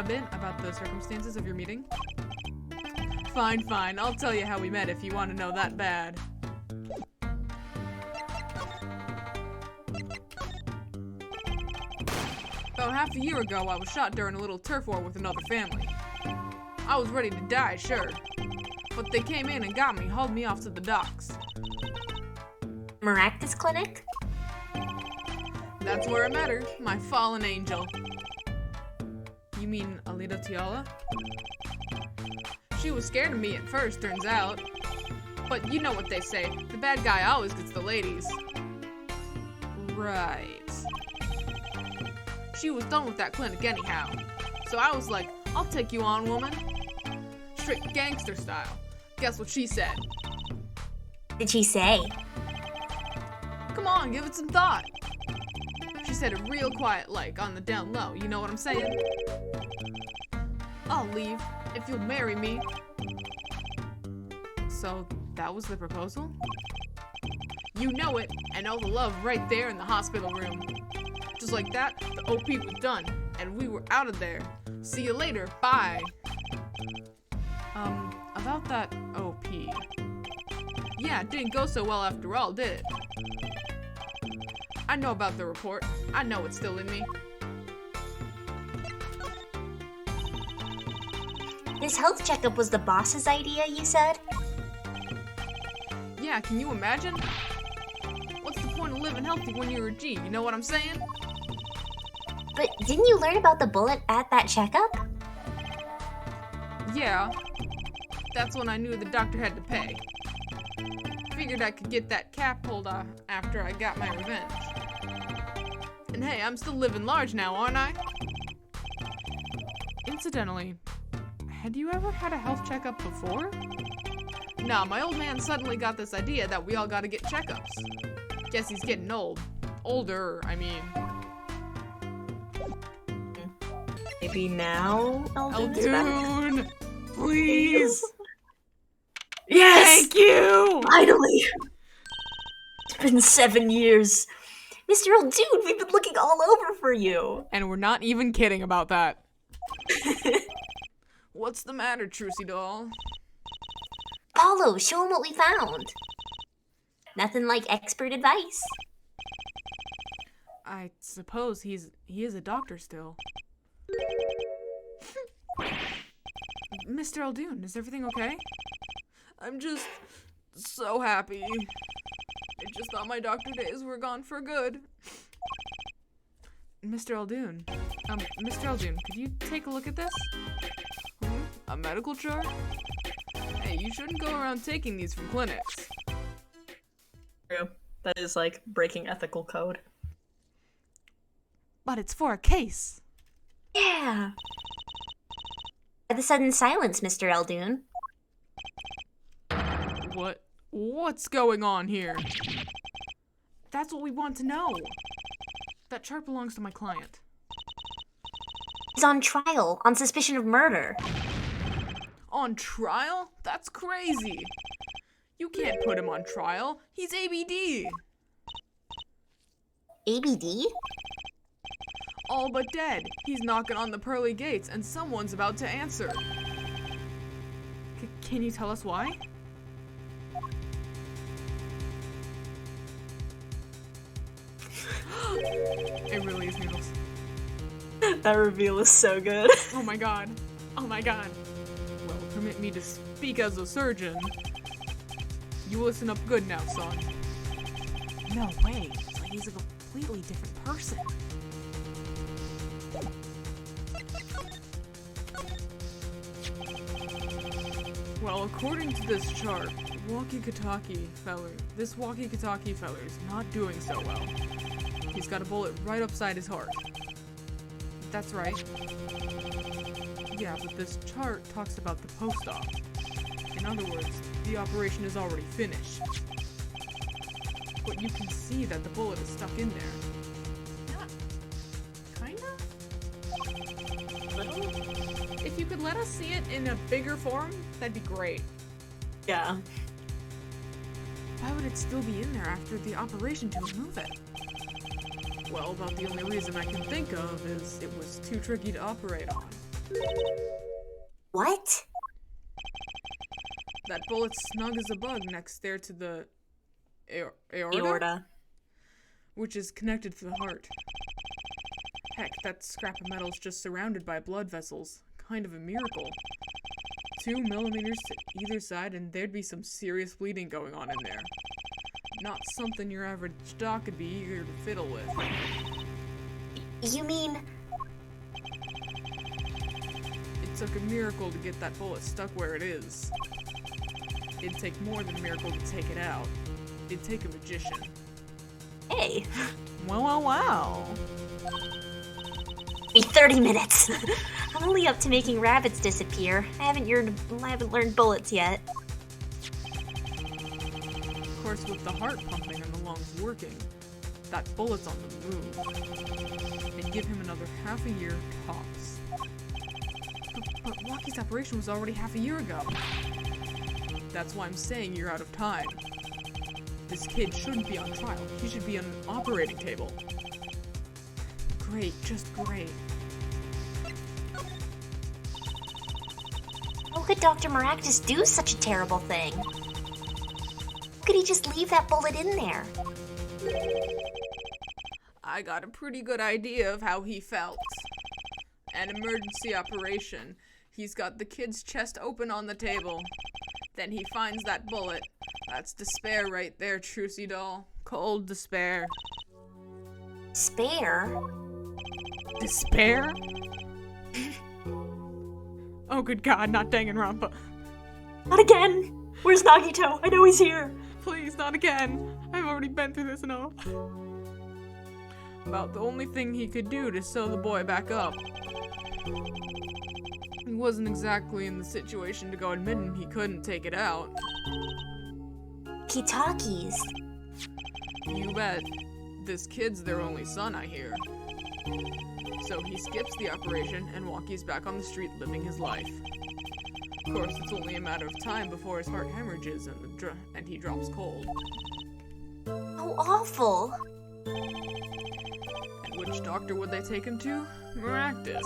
bit about the circumstances of your meeting? Fine, fine. I'll tell you how we met if you want to know that bad. About half a year ago, I was shot during a little turf war with another family. I was ready to die, sure. But they came in and got me, hauled me off to the docks. Maractus Clinic? That's where I met her, my fallen angel. You mean Alita Tiala? She was scared of me at first, turns out. But you know what they say, the bad guy always gets the ladies. Right. She was done with that clinic anyhow. So I was like, I'll take you on, woman. Strict gangster style. Guess what she said? Did she say? Come on, give it some thought. She said it real quiet like, on the down low, you know what I'm saying? I'll leave, if you'll marry me. So, that was the proposal? You know it, and all the love right there in the hospital room. Just like that, the OP was done, and we were out of there. See you later, bye. About that OP. Yeah, it didn't go so well after all, did it? I know about the report. I know it's still in me. This health checkup was the boss's idea, you said? Yeah, can you imagine? What's the point of living healthy when you're a G, you know what I'm saying? But didn't you learn about the bullet at that checkup? Yeah. That's when I knew the doctor had to pay. Figured I could get that cap pulled off after I got my revenge. And hey, I'm still living large now, aren't I? Incidentally, had you ever had a health checkup before? Nah, my old man suddenly got this idea that we all gotta get checkups. Guess he's getting old. Older, I mean. Maybe now, Eldun's back? Eldun! Please! Yes! Thank you! Finally! It's been 7 years. Mr. Old Dude, we've been looking all over for you. And we're not even kidding about that. What's the matter, Trucy doll? Apollo, show him what we found. Nothing like expert advice. I suppose he is a doctor still. Mr. Eldun, is everything okay? I'm just so happy. I just thought my doctor days were gone for good. Mr. Eldun, Mr. Eldun, could you take a look at this? A medical chart? Hey, you shouldn't go around taking these from clinics. True. That is like breaking ethical code. But it's for a case. Yeah. The sudden silence, Mr. Eldun. What's going on here? That's what we want to know. That chart belongs to my client. He's on trial on suspicion of murder. On trial? That's crazy. You can't put him on trial. He's ABD. ABD? All but dead. He's knocking on the pearly gates and someone's about to answer. Can you tell us why? It really is Noodles. That reveal is so good. Oh my god. Oh my god. permit me to speak as a surgeon. You listen up good now, son. No way. It's like he's a completely different person. Well, according to this chart, this Wocky feller is not doing so well. He's got a bullet right upside his heart. That's right. Yeah, but this chart talks about the post-op. In other words, the operation is already finished. But you can see that the bullet is stuck in there. Yeah, kinda? Little? If you could let us see it in a bigger form, that'd be great. Yeah. Why would it still be in there after the operation to remove it? Well, about the only reason I can think of is it was too tricky to operate on. What? That bullet's snug as a bug next there to the aorta? Aorta. Which is connected to the heart. Heck, that scrap of metal's just surrounded by blood vessels. Kind of a miracle. 2 millimeters to either side and there'd be some serious bleeding going on in there. Not something your average doc could be eager to fiddle with. You mean... It took a miracle to get that bullet stuck where it is. It'd take more than a miracle to take it out. It'd take a magician. Hey, Wow. be 30 minutes. I'm only up to making rabbits disappear. I haven't learned bullets yet. Of course, with the heart pumping and the lungs working, that bullet's on the move. It'd give him another half a year tops. But Wocky's operation was already half a year ago. That's why I'm saying you're out of time. This kid shouldn't be on trial. He should be on an operating table. Great, just great. How could Dr. Maractus do such a terrible thing? How could he just leave that bullet in there? I got a pretty good idea of how he felt. An emergency operation. He's got the kid's chest open on the table. Then he finds that bullet. That's despair right there, Trucy doll. Cold despair. Spare? Despair? Oh, good God, not Danganronpa. Not again! Where's Nagito? I know he's here! Please, not again. I've already been through this enough. About the only thing he could do to sew the boy back up. He wasn't exactly in the situation to go admitting he couldn't take it out. Kitakis. You bet. This kid's their only son, I hear. So he skips the operation and Wocky's back on the street living his life. Of course, it's only a matter of time before his heart hemorrhages and he drops cold. How awful. And which doctor would they take him to? Maractus.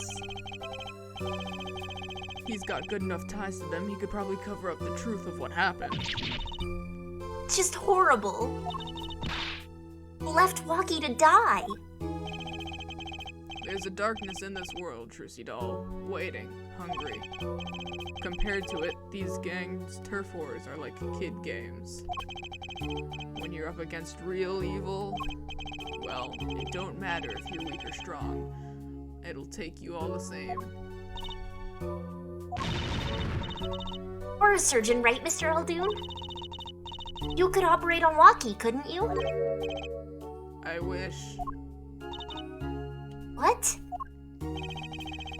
He's got good enough ties to them, he could probably cover up the truth of what happened. It's just horrible. He left Wocky to die. There's a darkness in this world, Trucy doll. Waiting, hungry. Compared to it, these gangs' turf wars are like kid games. When you're up against real evil, well, it don't matter if you're weak or strong. It'll take you all the same. You're a surgeon, right, Mr. Eldoon? You could operate on Wocky, couldn't you? I wish. What?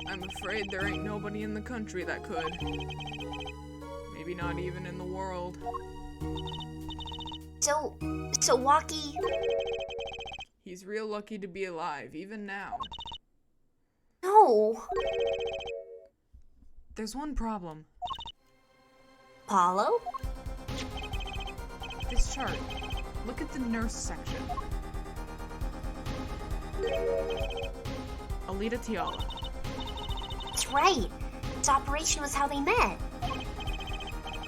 I'm afraid there ain't nobody in the country that could. Maybe not even in the world. So Wocky... He's real lucky to be alive, even now. No. There's one problem. Paulo? This chart. Look at the nurse section. Alita Tiala. That's right. This operation was how they met.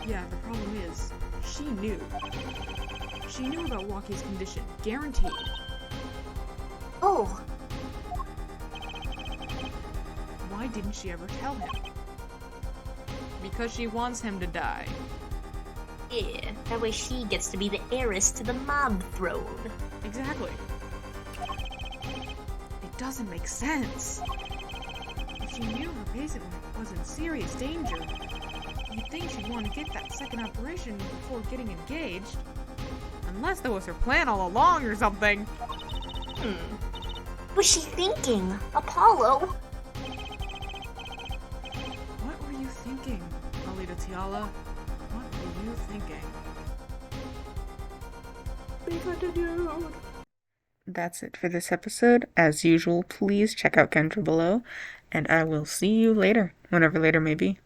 Yeah, the problem is, she knew. She knew about Wocky's condition, guaranteed. Oh, Why didn't she ever tell him? Because she wants him to die. Yeah, that way she gets to be the heiress to the mob throne. Exactly. It doesn't make sense. If she knew her basic life was in serious danger, you'd think she'd want to get that second operation before getting engaged. Unless that was her plan all along or something. What's she thinking? Apollo? What were you thinking, Alita Tiala? What were you thinking? Be continued. That's it for this episode. As usual, please check out Kendra below, and I will see you later, whenever later may be.